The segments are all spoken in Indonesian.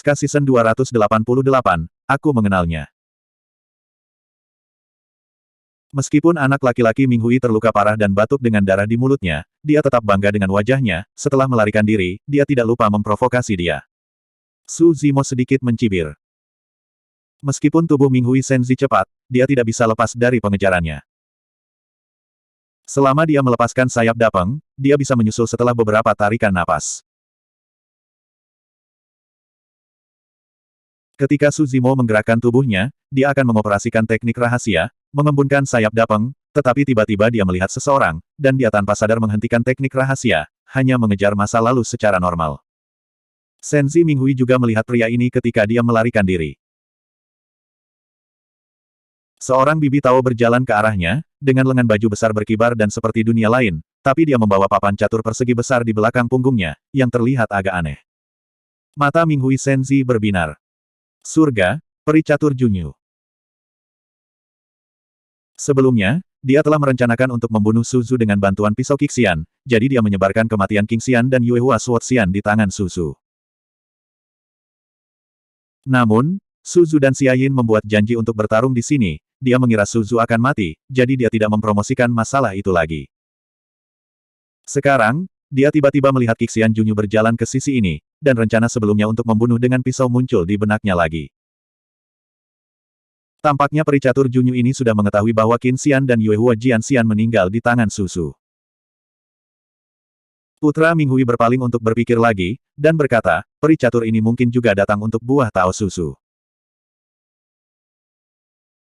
SK Season 288, aku mengenalnya. Meskipun anak laki-laki Ming Hui terluka parah dan batuk dengan darah di mulutnya, dia tetap bangga dengan wajahnya. Setelah melarikan diri, dia tidak lupa memprovokasi dia. Su Zimo sedikit mencibir. Meskipun tubuh Ming Hui sensi cepat, dia tidak bisa lepas dari pengejarannya. Selama dia melepaskan sayap Dapeng, dia bisa menyusul setelah beberapa tarikan napas. Ketika Su Zimo menggerakkan tubuhnya, dia akan mengoperasikan teknik rahasia, mengembunkan sayap Dapeng, tetapi tiba-tiba dia melihat seseorang, dan dia tanpa sadar menghentikan teknik rahasia, hanya mengejar masa lalu secara normal. Senzi Minghui juga melihat pria ini ketika dia melarikan diri. Seorang bibi Tao berjalan ke arahnya, dengan lengan baju besar berkibar dan seperti dunia lain, tapi dia membawa papan catur persegi besar di belakang punggungnya, yang terlihat agak aneh. Mata Minghui Senzi berbinar. Surga, peri catur Junyu. Sebelumnya, dia telah merencanakan untuk membunuh Su Zhu dengan bantuan pisau Qixian, jadi dia menyebarkan kematian Qixian dan Yuehua Sword Xian di tangan Su Zhu. Namun, Su Zhu dan Xia Yin membuat janji untuk bertarung di sini, dia mengira Su Zhu akan mati, jadi dia tidak mempromosikan masalah itu lagi. Sekarang, dia tiba-tiba melihat Qixian Junyu berjalan ke sisi ini, dan rencana sebelumnya untuk membunuh dengan pisau muncul di benaknya lagi. Tampaknya peri catur Junyu ini sudah mengetahui bahwa Qin Xian dan Yuehua Jian Xian meninggal di tangan Su Zhu. Putra Ming Hui berpaling untuk berpikir lagi, dan berkata, peri catur ini mungkin juga datang untuk buah Tao Su Zhu.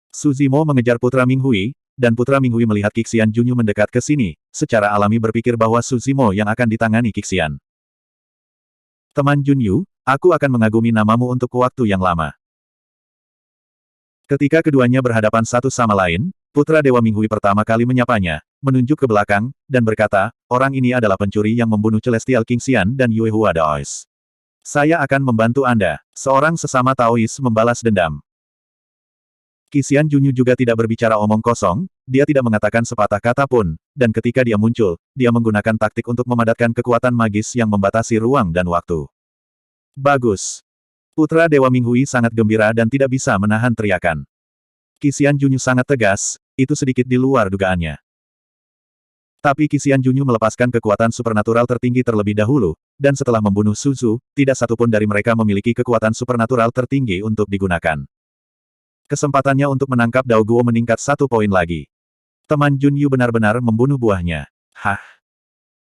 Su Zimo mengejar putra Ming Hui, dan putra Ming Hui melihat Qixian Junyu mendekat ke sini, secara alami berpikir bahwa Su Zimo yang akan ditangani Qixian. Teman Junyu, aku akan mengagumi namamu untuk waktu yang lama. Ketika keduanya berhadapan satu sama lain, putra Dewa Ming Hui pertama kali menyapanya, menunjuk ke belakang, dan berkata, orang ini adalah pencuri yang membunuh Celestial Qixian dan Yuehua Daois. Saya akan membantu Anda. Seorang sesama Taois membalas dendam. Qixian Junyu juga tidak berbicara omong kosong, dia tidak mengatakan sepatah kata pun, dan ketika dia muncul, dia menggunakan taktik untuk memadatkan kekuatan magis yang membatasi ruang dan waktu. Bagus. Putra Dewa Ming Hui sangat gembira dan tidak bisa menahan teriakan. Qixian Junyu sangat tegas, itu sedikit di luar dugaannya. Tapi Qixian Junyu melepaskan kekuatan supernatural tertinggi terlebih dahulu, dan setelah membunuh Su Zhu, tidak satupun dari mereka memiliki kekuatan supernatural tertinggi untuk digunakan. Kesempatannya untuk menangkap Dao Guo meningkat 1 poin lagi. Teman Junyu benar-benar membunuh buahnya. Hah?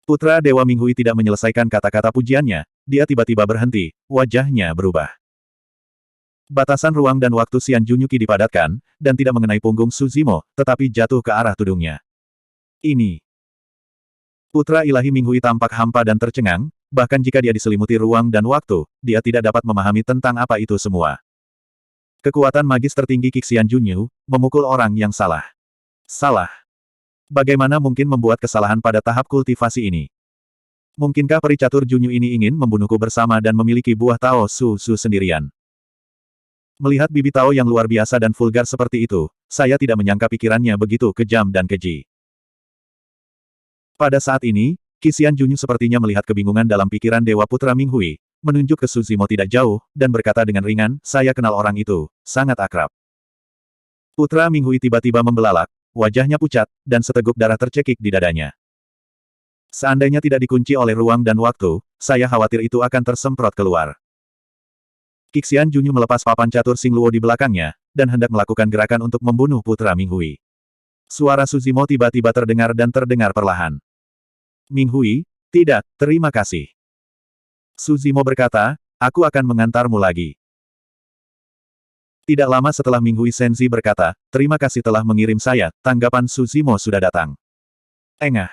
Putra Dewa Ming Hui tidak menyelesaikan kata-kata pujiannya, dia tiba-tiba berhenti, wajahnya berubah. Batasan ruang dan waktu Xian Junyuki dipadatkan, dan tidak mengenai punggung Su Zimo, tetapi jatuh ke arah tudungnya. Ini. Putra ilahi Ming Hui tampak hampa dan tercengang, bahkan jika dia diselimuti ruang dan waktu, dia tidak dapat memahami tentang apa itu semua. Kekuatan magis tertinggi Qixian Junyu, memukul orang yang salah. Salah. Bagaimana mungkin membuat kesalahan pada tahap kultivasi ini? Mungkinkah peri catur Junyu ini ingin membunuhku bersama dan memiliki buah Tao Su Su sendirian? Melihat bibi Tao yang luar biasa dan vulgar seperti itu, saya tidak menyangka pikirannya begitu kejam dan keji. Pada saat ini, Qixian Junyu sepertinya melihat kebingungan dalam pikiran Dewa Putra Ming Hui, menunjuk ke Su Zimo tidak jauh, dan berkata dengan ringan, saya kenal orang itu, sangat akrab. Putra Ming Hui tiba-tiba membelalak, wajahnya pucat, dan seteguk darah tercekik di dadanya. Seandainya tidak dikunci oleh ruang dan waktu, saya khawatir itu akan tersemprot keluar. Qixian Junyu melepas papan catur Xing Luo di belakangnya, dan hendak melakukan gerakan untuk membunuh Putra Ming Hui. Suara Su Zimo tiba-tiba terdengar dan terdengar perlahan. Ming Hui, tidak, terima kasih. Su Zimo berkata, aku akan mengantarmu lagi. Tidak lama setelah Ming Hui Senzi berkata, terima kasih telah mengirim saya, tanggapan Su Zimo sudah datang. Engah.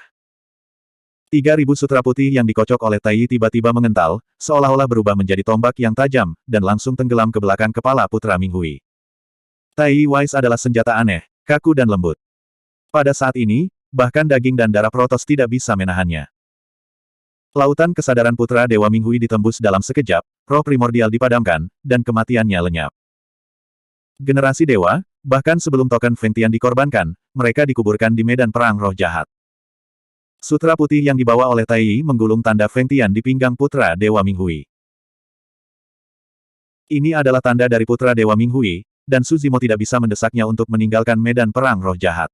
3.000 sutra putih yang dikocok oleh Tai Yi tiba-tiba mengental, seolah-olah berubah menjadi tombak yang tajam, dan langsung tenggelam ke belakang kepala putra Ming Hui. Tai Yi Wise adalah senjata aneh, kaku dan lembut. Pada saat ini, bahkan daging dan darah Protos tidak bisa menahannya. Lautan kesadaran putra Dewa Ming Hui ditembus dalam sekejap, roh primordial dipadamkan, dan kematiannya lenyap. Generasi dewa, bahkan sebelum token Feng Tian dikorbankan, mereka dikuburkan di medan perang roh jahat. Sutra putih yang dibawa oleh Tai Yi menggulung tanda Feng Tian di pinggang putra Dewa Ming Hui. Ini adalah tanda dari putra Dewa Minghui, dan Su Zimo tidak bisa mendesaknya untuk meninggalkan medan perang roh jahat.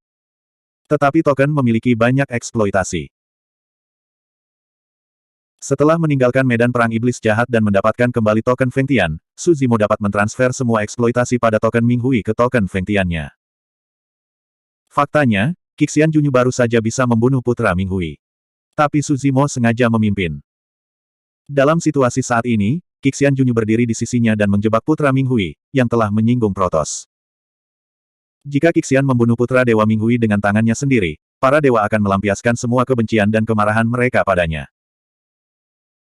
Tetapi token memiliki banyak eksploitasi. Setelah meninggalkan medan perang iblis jahat dan mendapatkan kembali token Feng Tian, Su Zimo dapat mentransfer semua eksploitasi pada token Minghui ke token Feng Tian-nya. Faktanya, Qixian Junyu baru saja bisa membunuh putra Minghui. Tapi Su Zimo sengaja memimpin. Dalam situasi saat ini, Qixian Junyu berdiri di sisinya dan menjebak putra Minghui, yang telah menyinggung Protos. Jika Qixian membunuh putra Dewa Minghui dengan tangannya sendiri, para dewa akan melampiaskan semua kebencian dan kemarahan mereka padanya.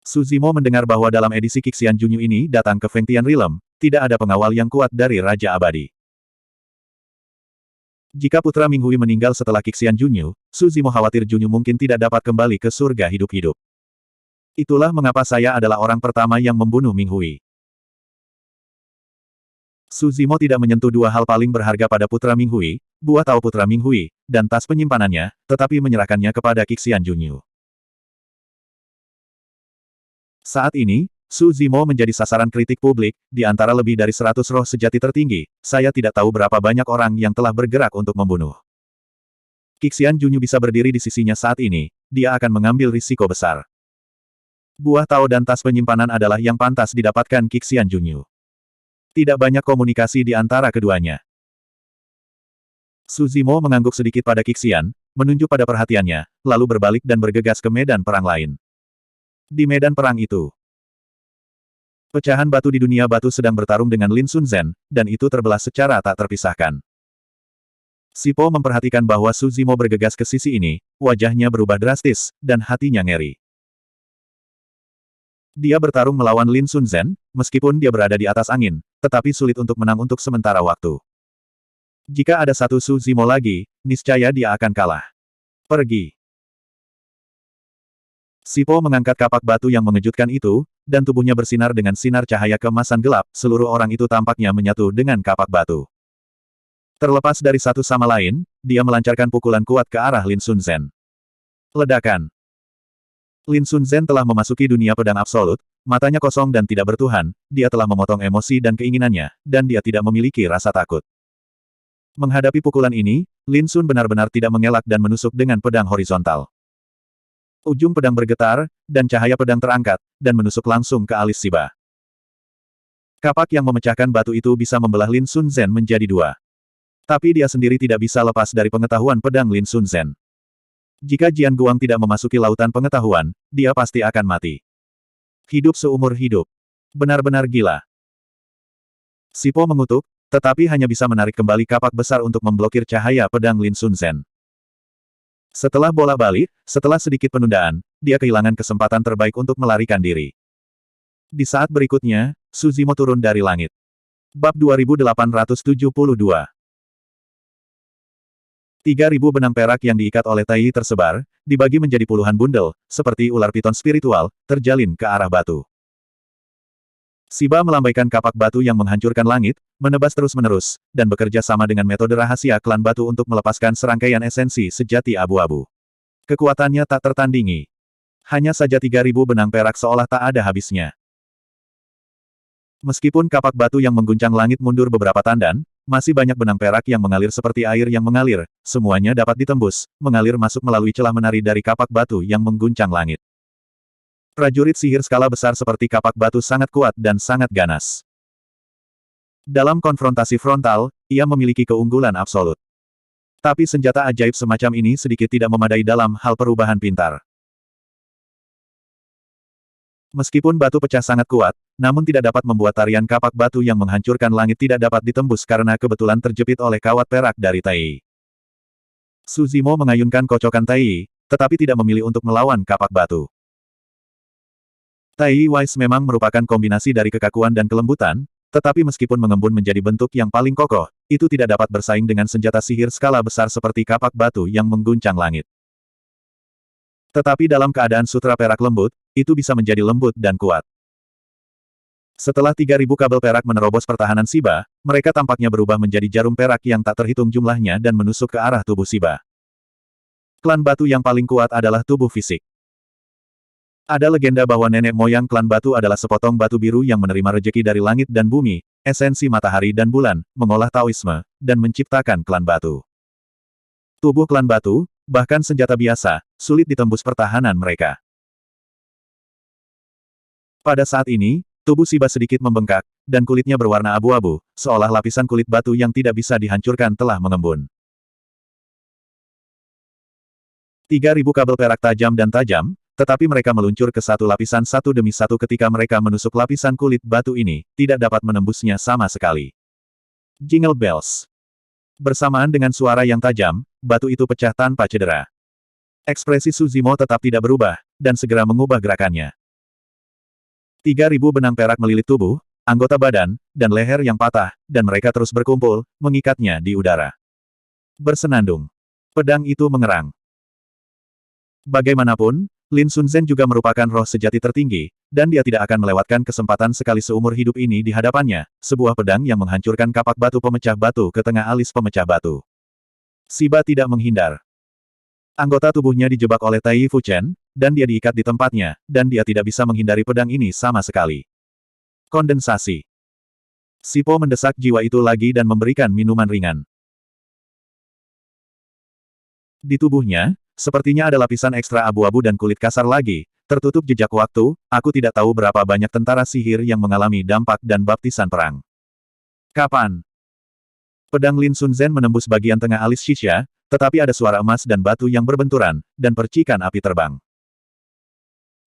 Su Zimo mendengar bahwa dalam edisi Qixian Junyu ini datang ke Feng Tian Realm, tidak ada pengawal yang kuat dari Raja Abadi. Jika putra Minghui meninggal setelah Qixian Junyu, Su Zimo khawatir Junyu mungkin tidak dapat kembali ke surga hidup-hidup. Itulah mengapa saya adalah orang pertama yang membunuh Minghui. Su Zimo tidak menyentuh dua hal paling berharga pada putra Minghui, buah tahu putra Minghui, dan tas penyimpanannya, tetapi menyerahkannya kepada Qixian Junyu. Saat ini, Su Zimo menjadi sasaran kritik publik, di antara lebih dari 100 roh sejati tertinggi, saya tidak tahu berapa banyak orang yang telah bergerak untuk membunuh. Qixian Junyu bisa berdiri di sisinya saat ini, dia akan mengambil risiko besar. Buah Tao dan tas penyimpanan adalah yang pantas didapatkan Qixian Junyu. Tidak banyak komunikasi di antara keduanya. Su Zimo mengangguk sedikit pada Qixian, menunjuk pada perhatiannya, lalu berbalik dan bergegas ke medan perang lain. Di medan perang itu, pecahan batu di dunia batu sedang bertarung dengan Lin Sun Zhen, dan itu terbelah secara tak terpisahkan. Sipo memperhatikan bahwa Su Zimo bergegas ke sisi ini, wajahnya berubah drastis, dan hatinya ngeri. Dia bertarung melawan Lin Sun Zhen, meskipun dia berada di atas angin, tetapi sulit untuk menang untuk sementara waktu. Jika ada satu Su Zimo lagi, niscaya dia akan kalah. Pergi. Sipo mengangkat kapak batu yang mengejutkan itu, dan tubuhnya bersinar dengan sinar cahaya keemasan gelap, seluruh orang itu tampaknya menyatu dengan kapak batu. Terlepas dari satu sama lain, dia melancarkan pukulan kuat ke arah Lin Sun Zhen. Ledakan. Lin Sun Zhen telah memasuki dunia pedang absolut, matanya kosong dan tidak bertuhan, dia telah memotong emosi dan keinginannya, dan dia tidak memiliki rasa takut. Menghadapi pukulan ini, Lin Sun benar-benar tidak mengelak dan menusuk dengan pedang horizontal. Ujung pedang bergetar, dan cahaya pedang terangkat, dan menusuk langsung ke alis Siba. Kapak yang memecahkan batu itu bisa membelah Lin Sun Zhen menjadi dua. Tapi dia sendiri tidak bisa lepas dari pengetahuan pedang Lin Sun Zhen. Jika Jian Guang tidak memasuki lautan pengetahuan, dia pasti akan mati. Hidup seumur hidup. Benar-benar gila. Sipo mengutuk, tetapi hanya bisa menarik kembali kapak besar untuk memblokir cahaya pedang Lin Sun Zhen. Setelah bola balik, setelah sedikit penundaan, dia kehilangan kesempatan terbaik untuk melarikan diri. Di saat berikutnya, Su Zimo turun dari langit. Bab 2872. 3.000 benang perak yang diikat oleh Tai tersebar, dibagi menjadi puluhan bundel, seperti ular piton spiritual, terjalin ke arah batu. Siba melambaikan kapak batu yang menghancurkan langit, menebas terus-menerus, dan bekerja sama dengan metode rahasia klan batu untuk melepaskan serangkaian esensi sejati abu-abu. Kekuatannya tak tertandingi. Hanya saja 3.000 benang perak seolah tak ada habisnya. Meskipun kapak batu yang mengguncang langit mundur beberapa tandan, masih banyak benang perak yang mengalir seperti air yang mengalir, semuanya dapat ditembus, mengalir masuk melalui celah menari dari kapak batu yang mengguncang langit. Prajurit sihir skala besar seperti kapak batu sangat kuat dan sangat ganas. Dalam konfrontasi frontal, ia memiliki keunggulan absolut. Tapi senjata ajaib semacam ini sedikit tidak memadai dalam hal perubahan pintar. Meskipun batu pecah sangat kuat, namun tidak dapat membuat tarian kapak batu yang menghancurkan langit tidak dapat ditembus karena kebetulan terjepit oleh kawat perak dari Tai. Su Zimo mengayunkan kocokan Tai, tetapi tidak memilih untuk melawan kapak batu. Tai Wise memang merupakan kombinasi dari kekakuan dan kelembutan, tetapi meskipun mengembun menjadi bentuk yang paling kokoh, itu tidak dapat bersaing dengan senjata sihir skala besar seperti kapak batu yang mengguncang langit. Tetapi dalam keadaan sutra perak lembut, itu bisa menjadi lembut dan kuat. Setelah 3.000 kabel perak menerobos pertahanan Siba, mereka tampaknya berubah menjadi jarum perak yang tak terhitung jumlahnya dan menusuk ke arah tubuh Siba. Klan batu yang paling kuat adalah tubuh fisik. Ada legenda bahwa nenek moyang klan batu adalah sepotong batu biru yang menerima rejeki dari langit dan bumi, esensi matahari dan bulan, mengolah Taoisme, dan menciptakan klan batu. Tubuh klan batu, bahkan senjata biasa, sulit ditembus pertahanan mereka. Pada saat ini, tubuh Shiba sedikit membengkak, dan kulitnya berwarna abu-abu, seolah lapisan kulit batu yang tidak bisa dihancurkan telah mengembun. 3.000 kabel perak tajam dan tajam, tetapi mereka meluncur ke satu lapisan satu demi satu ketika mereka menusuk lapisan kulit batu ini, tidak dapat menembusnya sama sekali. Jingle bells. Bersamaan dengan suara yang tajam, batu itu pecah tanpa cedera. Ekspresi Suzimo tetap tidak berubah, dan segera mengubah gerakannya. 3.000 benang perak melilit tubuh, anggota badan, dan leher yang patah, dan mereka terus berkumpul, mengikatnya di udara. Bersenandung. Pedang itu mengerang. Bagaimanapun, Lin Sunzen juga merupakan roh sejati tertinggi, dan dia tidak akan melewatkan kesempatan sekali seumur hidup ini di hadapannya, sebuah pedang yang menghancurkan kapak batu pemecah batu ke tengah alis pemecah batu. Shiba tidak menghindar. Anggota tubuhnya dijebak oleh Tai Fu Chen, dan dia diikat di tempatnya, dan dia tidak bisa menghindari pedang ini sama sekali. Kondensasi. Sipo mendesak jiwa itu lagi dan memberikan minuman ringan. Di tubuhnya, sepertinya ada lapisan ekstra abu-abu dan kulit kasar lagi, tertutup jejak waktu, aku tidak tahu berapa banyak tentara sihir yang mengalami dampak dan baptisan perang. Kapan? Pedang Lin Sunzen menembus bagian tengah alis Shisha, tetapi ada suara emas dan batu yang berbenturan, dan percikan api terbang.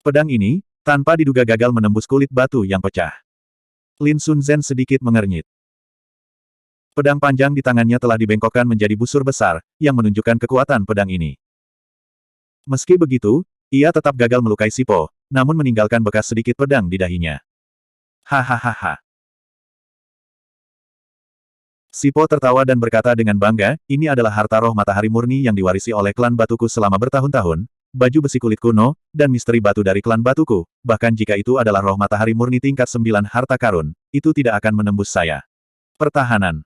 Pedang ini, tanpa diduga gagal menembus kulit batu yang pecah. Lin Sunzen sedikit mengernyit. Pedang panjang di tangannya telah dibengkokkan menjadi busur besar, yang menunjukkan kekuatan pedang ini. Meski begitu, ia tetap gagal melukai Sipo, namun meninggalkan bekas sedikit pedang di dahinya. Hahaha. Sipo tertawa dan berkata dengan bangga, ini adalah harta roh matahari murni yang diwarisi oleh klan batuku selama bertahun-tahun, baju besi kulit kuno, dan misteri batu dari klan batuku, bahkan jika itu adalah roh matahari murni tingkat 9 harta karun, itu tidak akan menembus saya. Pertahanan.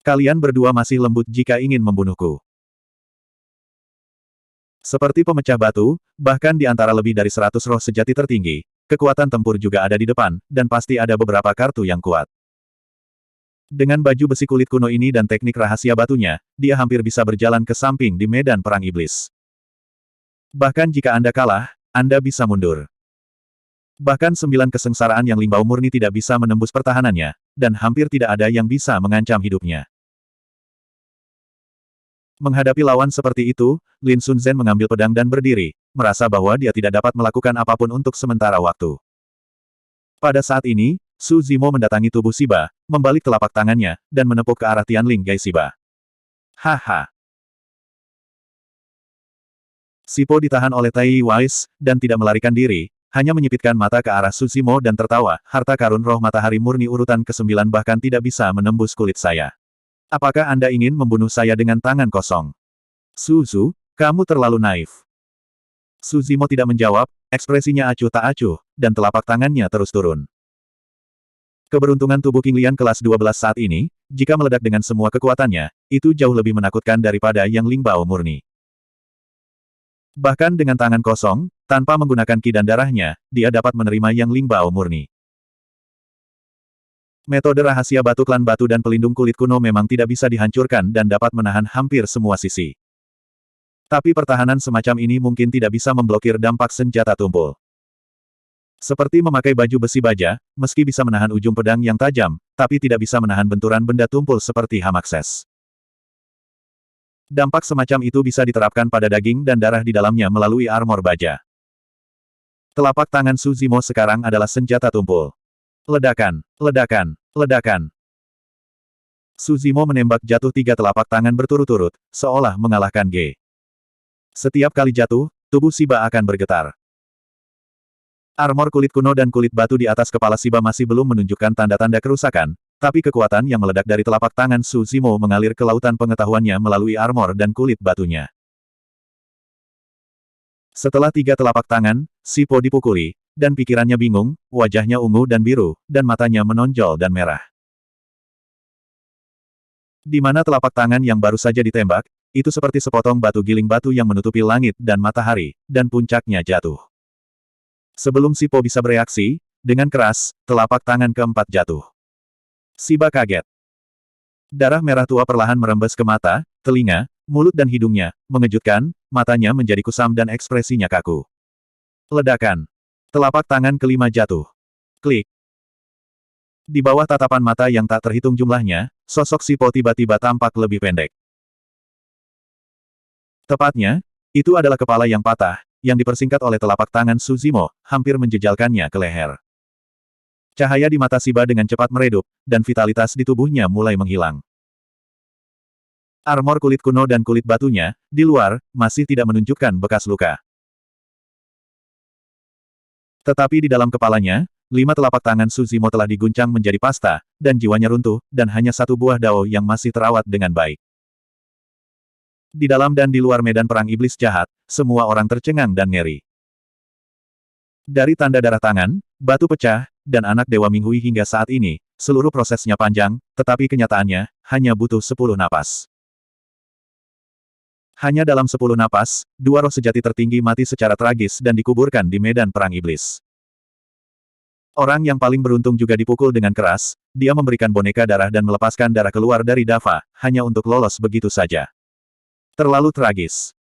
Kalian berdua masih lembut jika ingin membunuhku. Seperti pemecah batu, bahkan di antara lebih dari 100 roh sejati tertinggi, kekuatan tempur juga ada di depan, dan pasti ada beberapa kartu yang kuat. Dengan baju besi kulit kuno ini dan teknik rahasia batunya, dia hampir bisa berjalan ke samping di medan perang iblis. Bahkan jika Anda kalah, Anda bisa mundur. Bahkan 9 kesengsaraan yang Lingbao murni tidak bisa menembus pertahanannya, dan hampir tidak ada yang bisa mengancam hidupnya. Menghadapi lawan seperti itu, Lin Sunzen mengambil pedang dan berdiri, merasa bahwa dia tidak dapat melakukan apapun untuk sementara waktu. Pada saat ini, Su Zimo mendatangi tubuh Shiba, membalik telapak tangannya, dan menepuk ke arah Tianling Gai Shiba. Haha. Sipo ditahan oleh Tai Wise, dan tidak melarikan diri, hanya menyipitkan mata ke arah Su Zimo dan tertawa, harta karun roh matahari murni urutan ke-9 bahkan tidak bisa menembus kulit saya. Apakah Anda ingin membunuh saya dengan tangan kosong? Suzu, kamu terlalu naif. Su Zimo tidak menjawab, ekspresinya acuh tak acuh, dan telapak tangannya terus turun. Keberuntungan tubuh King Lian kelas 12 saat ini, jika meledak dengan semua kekuatannya, itu jauh lebih menakutkan daripada yang Lingbao murni. Bahkan dengan tangan kosong, tanpa menggunakan ki dan darahnya, dia dapat menerima yang Lingbao murni. Metode rahasia batu klan batu dan pelindung kulit kuno memang tidak bisa dihancurkan dan dapat menahan hampir semua sisi. Tapi pertahanan semacam ini mungkin tidak bisa memblokir dampak senjata tumpul. Seperti memakai baju besi baja, meski bisa menahan ujung pedang yang tajam, tapi tidak bisa menahan benturan benda tumpul seperti Hamakses. Dampak semacam itu bisa diterapkan pada daging dan darah di dalamnya melalui armor baja. Telapak tangan Su Zimo sekarang adalah senjata tumpul. Ledakan, ledakan, ledakan. Su Zimo menembak jatuh 3 telapak tangan berturut-turut, seolah mengalahkan Ge. Setiap kali jatuh, tubuh Shiba akan bergetar. Armor kulit kuno dan kulit batu di atas kepala Shiba masih belum menunjukkan tanda-tanda kerusakan, tapi kekuatan yang meledak dari telapak tangan Su Zimo mengalir ke lautan pengetahuannya melalui armor dan kulit batunya. Setelah 3 telapak tangan, Sipo dipukuli, dan pikirannya bingung, wajahnya ungu dan biru, dan matanya menonjol dan merah. Di mana telapak tangan yang baru saja ditembak, itu seperti sepotong batu giling batu yang menutupi langit dan matahari, dan puncaknya jatuh. Sebelum Si Po bisa bereaksi, dengan keras, telapak tangan keempat jatuh. Shiba kaget. Darah merah tua perlahan merembes ke mata, telinga, mulut dan hidungnya, mengejutkan, matanya menjadi kusam dan ekspresinya kaku. Ledakan. Telapak tangan kelima jatuh. Klik. Di bawah tatapan mata yang tak terhitung jumlahnya, sosok Si Po tiba-tiba tampak lebih pendek. Tepatnya, itu adalah kepala yang patah, yang dipersingkat oleh telapak tangan Su Zimo, hampir menjejalkannya ke leher. Cahaya di mata Shiba dengan cepat meredup, dan vitalitas di tubuhnya mulai menghilang. Armor kulit kuno dan kulit batunya, di luar, masih tidak menunjukkan bekas luka. Tetapi di dalam kepalanya, 5 telapak tangan Su Zimo telah diguncang menjadi pasta, dan jiwanya runtuh, dan hanya satu buah dao yang masih terawat dengan baik. Di dalam dan di luar medan perang iblis jahat, semua orang tercengang dan ngeri. Dari tanda darah tangan, batu pecah, dan anak Dewa Minghui hingga saat ini, seluruh prosesnya panjang, tetapi kenyataannya, hanya butuh 10 napas. Hanya dalam 10 napas, 2 roh sejati tertinggi mati secara tragis dan dikuburkan di medan perang iblis. Orang yang paling beruntung juga dipukul dengan keras, dia memberikan boneka darah dan melepaskan darah keluar dari Dava, hanya untuk lolos begitu saja. Terlalu tragis.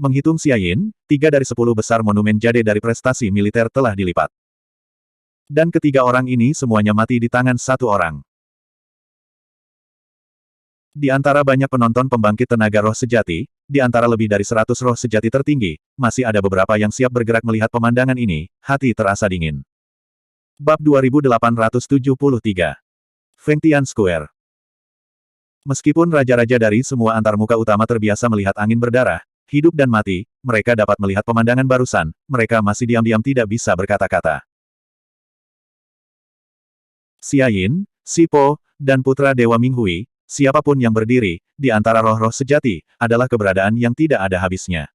Menghitung Xiayin, 3 dari 10 besar monumen jade dari prestasi militer telah dilipat. Dan ketiga orang ini semuanya mati di tangan satu orang. Di antara banyak penonton pembangkit tenaga roh sejati, di antara lebih dari 100 roh sejati tertinggi, masih ada beberapa yang siap bergerak melihat pemandangan ini, hati terasa dingin. Bab 2873. Fengtian Square. Meskipun raja-raja dari semua antarmuka utama terbiasa melihat angin berdarah, hidup dan mati, mereka dapat melihat pemandangan barusan, mereka masih diam-diam tidak bisa berkata-kata. Xiayin, Si Po, dan putra Dewa Minghui, siapapun yang berdiri, di antara roh-roh sejati, adalah keberadaan yang tidak ada habisnya.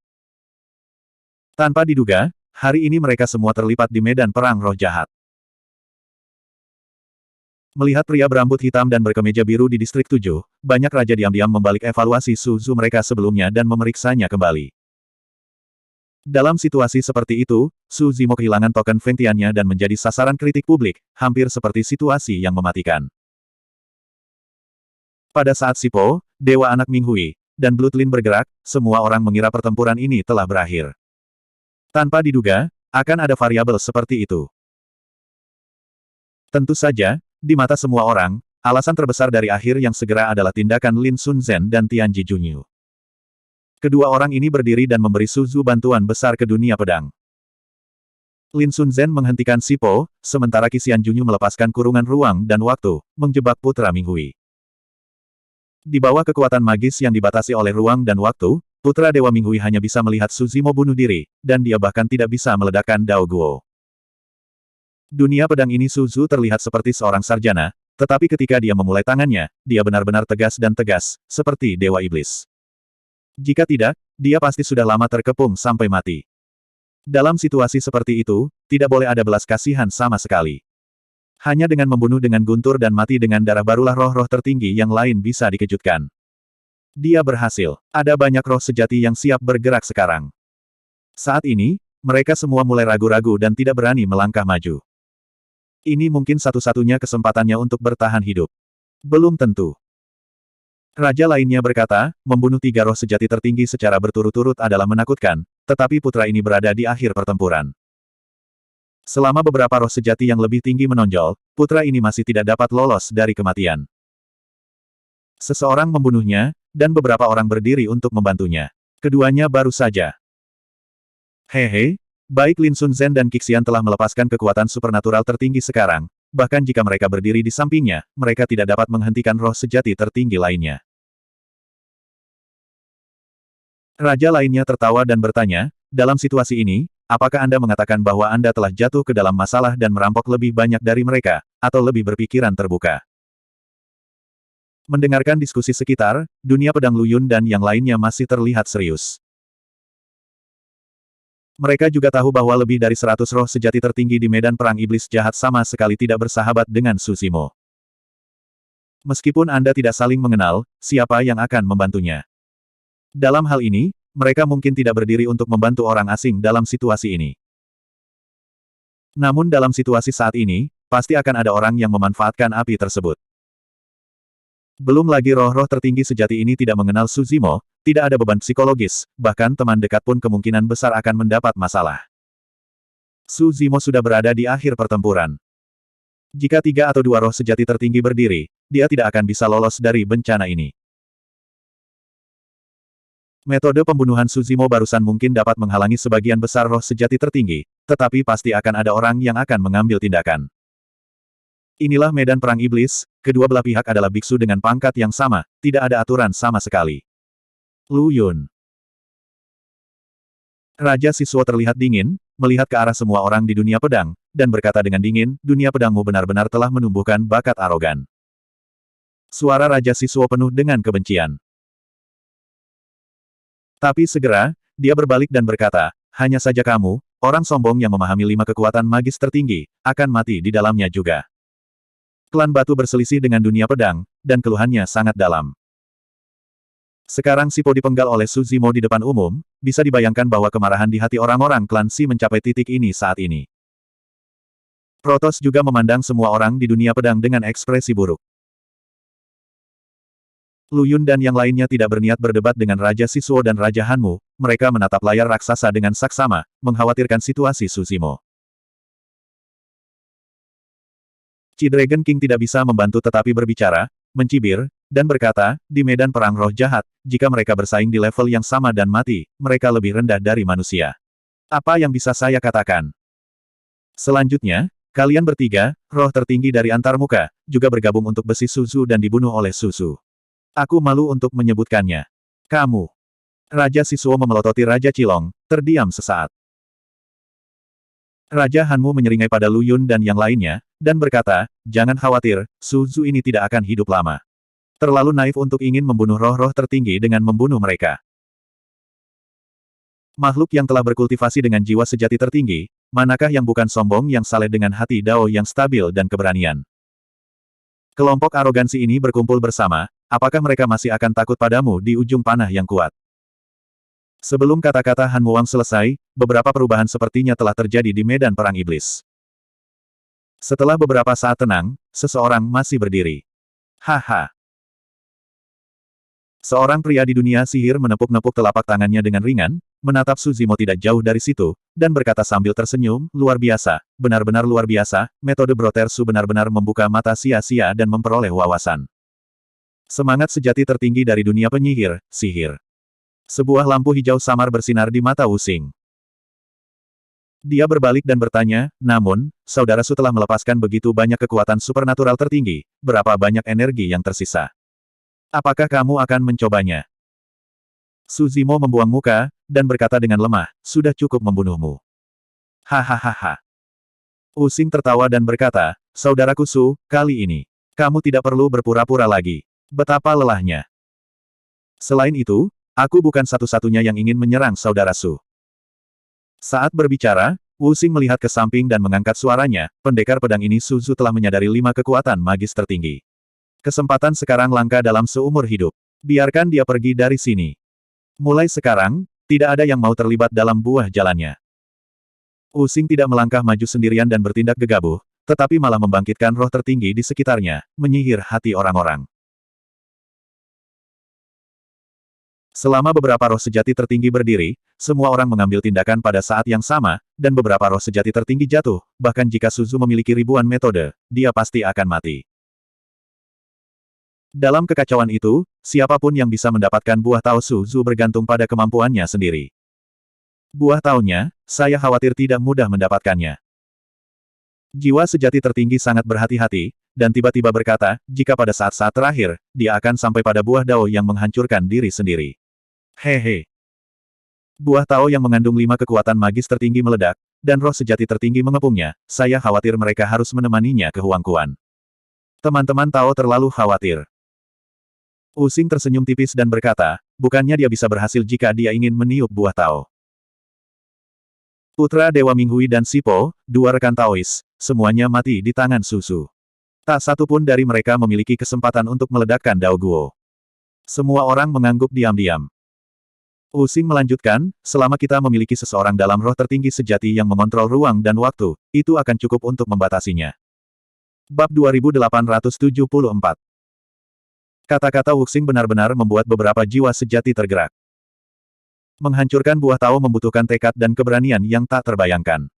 Tanpa diduga, hari ini mereka semua terlipat di medan perang roh jahat. Melihat pria berambut hitam dan berkemeja biru di distrik 7, banyak raja diam-diam membalik evaluasi Su Zhu mereka sebelumnya dan memeriksanya kembali. Dalam situasi seperti itu, Su Zimo kehilangan token Fengtiannya dan menjadi sasaran kritik publik, hampir seperti situasi yang mematikan. Pada saat Si Po, Dewa Anak Minghui, dan Bloodline bergerak, semua orang mengira pertempuran ini telah berakhir. Tanpa diduga, akan ada variabel seperti itu. Tentu saja, di mata semua orang, alasan terbesar dari akhir yang segera adalah tindakan Lin Sun Zhen dan Tianji Junyu. Kedua orang ini berdiri dan memberi Su Zhu bantuan besar ke dunia pedang. Lin Sun Zhen menghentikan Si Po, sementara Qixian Junyu melepaskan kurungan ruang dan waktu, menjebak putra Minghui. Di bawah kekuatan magis yang dibatasi oleh ruang dan waktu, putra Dewa Minghui hanya bisa melihat Su Zimo bunuh diri, dan dia bahkan tidak bisa meledakkan Dao Guo. Dunia pedang ini Su Zhu terlihat seperti seorang sarjana, tetapi ketika dia memulai tangannya, dia benar-benar tegas dan tegas, seperti Dewa Iblis. Jika tidak, dia pasti sudah lama terkepung sampai mati. Dalam situasi seperti itu, tidak boleh ada belas kasihan sama sekali. Hanya dengan membunuh dengan guntur dan mati dengan darah barulah roh-roh tertinggi yang lain bisa dikejutkan. Dia berhasil. Ada banyak roh sejati yang siap bergerak sekarang. Saat ini, mereka semua mulai ragu-ragu dan tidak berani melangkah maju. Ini mungkin satu-satunya kesempatannya untuk bertahan hidup. Belum tentu. Raja lainnya berkata, membunuh 3 roh sejati tertinggi secara berturut-turut adalah menakutkan, tetapi putra ini berada di akhir pertempuran. Selama beberapa roh sejati yang lebih tinggi menonjol, putra ini masih tidak dapat lolos dari kematian. Seseorang membunuhnya, dan beberapa orang berdiri untuk membantunya. Keduanya baru saja. Hehe, baik Lin Sun Zhen dan Qixian telah melepaskan kekuatan supernatural tertinggi sekarang, bahkan jika mereka berdiri di sampingnya, mereka tidak dapat menghentikan roh sejati tertinggi lainnya. Raja lainnya tertawa dan bertanya, dalam situasi ini, apakah Anda mengatakan bahwa Anda telah jatuh ke dalam masalah dan merampok lebih banyak dari mereka, atau lebih berpikiran terbuka? Mendengarkan diskusi sekitar, dunia pedang Lu Yun dan yang lainnya masih terlihat serius. Mereka juga tahu bahwa lebih dari 100 roh sejati tertinggi di medan perang iblis jahat sama sekali tidak bersahabat dengan Su Zimo. Meskipun Anda tidak saling mengenal, siapa yang akan membantunya? Dalam hal ini, mereka mungkin tidak berdiri untuk membantu orang asing dalam situasi ini. Namun dalam situasi saat ini, pasti akan ada orang yang memanfaatkan api tersebut. Belum lagi roh-roh tertinggi sejati ini tidak mengenal Suzimo, tidak ada beban psikologis, bahkan teman dekat pun kemungkinan besar akan mendapat masalah. Suzimo sudah berada di akhir pertempuran. Jika 3 atau 2 roh sejati tertinggi berdiri, dia tidak akan bisa lolos dari bencana ini. Metode pembunuhan Suzimo barusan mungkin dapat menghalangi sebagian besar roh sejati tertinggi, tetapi pasti akan ada orang yang akan mengambil tindakan. Inilah medan perang iblis, kedua belah pihak adalah biksu dengan pangkat yang sama, tidak ada aturan sama sekali. Lu Yun. Raja Siswo terlihat dingin, melihat ke arah semua orang di dunia pedang, dan berkata dengan dingin, dunia pedangmu benar-benar telah menumbuhkan bakat arogan. Suara Raja Siswo penuh dengan kebencian. Tapi segera, dia berbalik dan berkata, hanya saja kamu, orang sombong yang memahami 5 kekuatan magis tertinggi, akan mati di dalamnya juga. Klan batu berselisih dengan dunia pedang, dan keluhannya sangat dalam. Sekarang Sipo dipenggal oleh Suzimo di depan umum, bisa dibayangkan bahwa kemarahan di hati orang-orang klan Si mencapai titik ini saat ini. Protos juga memandang semua orang di dunia pedang dengan ekspresi buruk. Lu Yun dan yang lainnya tidak berniat berdebat dengan Raja Siswo dan Raja Hanmu, mereka menatap layar raksasa dengan saksama, mengkhawatirkan situasi Suzimo. Chi Dragon King tidak bisa membantu tetapi berbicara, mencibir, dan berkata, di medan perang roh jahat, jika mereka bersaing di level yang sama dan mati, mereka lebih rendah dari manusia. Apa yang bisa saya katakan? Selanjutnya, kalian bertiga, roh tertinggi dari antarmuka, juga bergabung untuk besi Suzu dan dibunuh oleh Suzu. Aku malu untuk menyebutkannya. Kamu. Raja Siswo memelototi Raja Cilong, terdiam sesaat. Raja Hanmu menyeringai pada Lu Yun dan yang lainnya, dan berkata, jangan khawatir, Suzu ini tidak akan hidup lama. Terlalu naif untuk ingin membunuh roh-roh tertinggi dengan membunuh mereka. Makhluk yang telah berkultivasi dengan jiwa sejati tertinggi, manakah yang bukan sombong yang saleh dengan hati Dao yang stabil dan keberanian? Kelompok arogansi ini berkumpul bersama, apakah mereka masih akan takut padamu di ujung panah yang kuat? Sebelum kata-kata Han Muang selesai, beberapa perubahan sepertinya telah terjadi di medan perang iblis. Setelah beberapa saat tenang, seseorang masih berdiri. Haha. Seorang pria di dunia sihir menepuk-nepuk telapak tangannya dengan ringan, menatap Suzimo tidak jauh dari situ, dan berkata sambil tersenyum, luar biasa, benar-benar luar biasa, metode Brotersu benar-benar membuka mata sia-sia dan memperoleh wawasan. Semangat sejati tertinggi dari dunia penyihir, sihir. Sebuah lampu hijau samar bersinar di mata Wu Xing. Dia berbalik dan bertanya, namun, saudara Su telah melepaskan begitu banyak kekuatan supernatural tertinggi, berapa banyak energi yang tersisa? Apakah kamu akan mencobanya? Suzimo membuang muka, dan berkata dengan lemah, sudah cukup membunuhmu. Hahaha. Wu Xing tertawa dan berkata, saudaraku Su, kali ini, kamu tidak perlu berpura-pura lagi. Betapa lelahnya. Selain itu, aku bukan satu-satunya yang ingin menyerang saudara Su. Saat berbicara, Wu Xing melihat ke samping dan mengangkat suaranya, pendekar pedang ini Suzu telah menyadari 5 kekuatan magis tertinggi. Kesempatan sekarang langka dalam seumur hidup. Biarkan dia pergi dari sini. Mulai sekarang, tidak ada yang mau terlibat dalam buah jalannya. Wu Xing tidak melangkah maju sendirian dan bertindak gegabah, tetapi malah membangkitkan roh tertinggi di sekitarnya, menyihir hati orang-orang. Selama beberapa roh sejati tertinggi berdiri, semua orang mengambil tindakan pada saat yang sama, dan beberapa roh sejati tertinggi jatuh, bahkan jika Suzu memiliki ribuan metode, dia pasti akan mati. Dalam kekacauan itu, siapapun yang bisa mendapatkan buah tao Suzu bergantung pada kemampuannya sendiri. Buah taonya, saya khawatir tidak mudah mendapatkannya. Jiwa sejati tertinggi sangat berhati-hati, dan tiba-tiba berkata, jika pada saat-saat terakhir, dia akan sampai pada buah dao yang menghancurkan diri sendiri. Hehe. Buah Tao yang mengandung 5 kekuatan magis tertinggi meledak, dan roh sejati tertinggi mengepungnya, saya khawatir mereka harus menemaninya ke Huangkuan. Teman-teman Tao terlalu khawatir. Wu Xing tersenyum tipis dan berkata, bukannya dia bisa berhasil jika dia ingin meniup buah Tao. Putra Dewa Minghui dan Sipo, 2 rekan Taois, semuanya mati di tangan Suzu. Tak satu pun dari mereka memiliki kesempatan untuk meledakkan Dao Guo. Semua orang mengangguk diam-diam. Using melanjutkan, selama kita memiliki seseorang dalam roh tertinggi sejati yang mengontrol ruang dan waktu, itu akan cukup untuk membatasinya. Bab 2874. Kata-kata Wuxing benar-benar membuat beberapa jiwa sejati tergerak. Menghancurkan buah Tao membutuhkan tekad dan keberanian yang tak terbayangkan.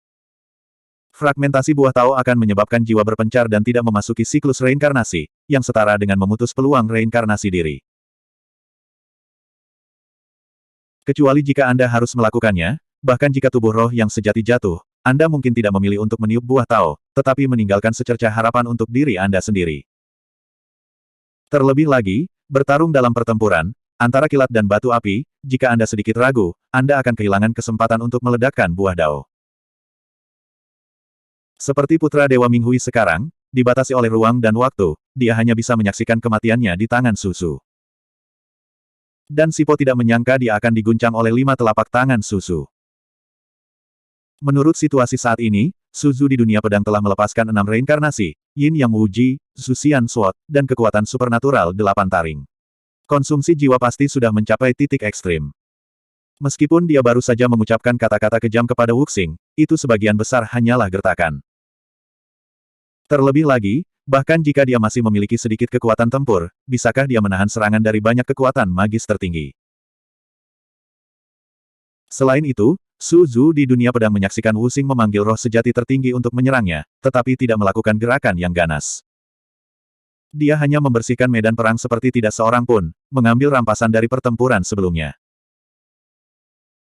Fragmentasi buah Tao akan menyebabkan jiwa berpencar dan tidak memasuki siklus reinkarnasi, yang setara dengan memutus peluang reinkarnasi diri. Kecuali jika Anda harus melakukannya, bahkan jika tubuh roh yang sejati jatuh, Anda mungkin tidak memilih untuk meniup buah Tao, tetapi meninggalkan secercah harapan untuk diri Anda sendiri. Terlebih lagi, bertarung dalam pertempuran, antara kilat dan batu api, jika Anda sedikit ragu, Anda akan kehilangan kesempatan untuk meledakkan buah Dao. Seperti putra Dewa Minghui sekarang, dibatasi oleh ruang dan waktu, dia hanya bisa menyaksikan kematiannya di tangan Suzu. Dan Sipo tidak menyangka dia akan diguncang oleh 5 telapak tangan Suzu. Menurut situasi saat ini, Suzu di dunia pedang telah melepaskan 6 reinkarnasi, Yin Yang Wuji, Zuxian Sword, dan kekuatan supernatural 8 taring. Konsumsi jiwa pasti sudah mencapai titik ekstrim. Meskipun dia baru saja mengucapkan kata-kata kejam kepada Wuxing, itu sebagian besar hanyalah gertakan. Terlebih lagi, bahkan jika dia masih memiliki sedikit kekuatan tempur, bisakah dia menahan serangan dari banyak kekuatan magis tertinggi? Selain itu, Suzu di dunia pedang menyaksikan Wuxing memanggil roh sejati tertinggi untuk menyerangnya, tetapi tidak melakukan gerakan yang ganas. Dia hanya membersihkan medan perang seperti tidak seorang pun, mengambil rampasan dari pertempuran sebelumnya.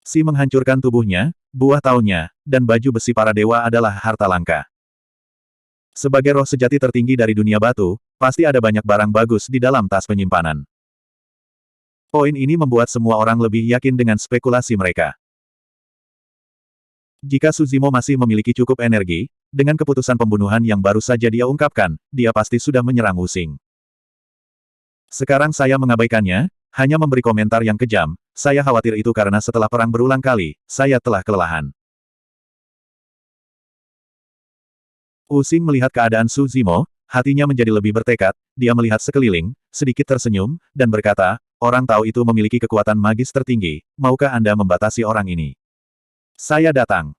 Si menghancurkan tubuhnya, buah Taonya, dan baju besi para dewa adalah harta langka. Sebagai roh sejati tertinggi dari dunia batu, pasti ada banyak barang bagus di dalam tas penyimpanan. Poin ini membuat semua orang lebih yakin dengan spekulasi mereka. Jika Suzimo masih memiliki cukup energi, dengan keputusan pembunuhan yang baru saja dia ungkapkan, dia pasti sudah menyerang Wuxing. Sekarang saya mengabaikannya, hanya memberi komentar yang kejam, saya khawatir itu karena setelah perang berulang kali, saya telah kelelahan. Wuxing melihat keadaan Suzimo, hatinya menjadi lebih bertekad, dia melihat sekeliling, sedikit tersenyum, dan berkata, orang tahu itu memiliki kekuatan magis tertinggi, maukah Anda membatasi orang ini? Saya datang.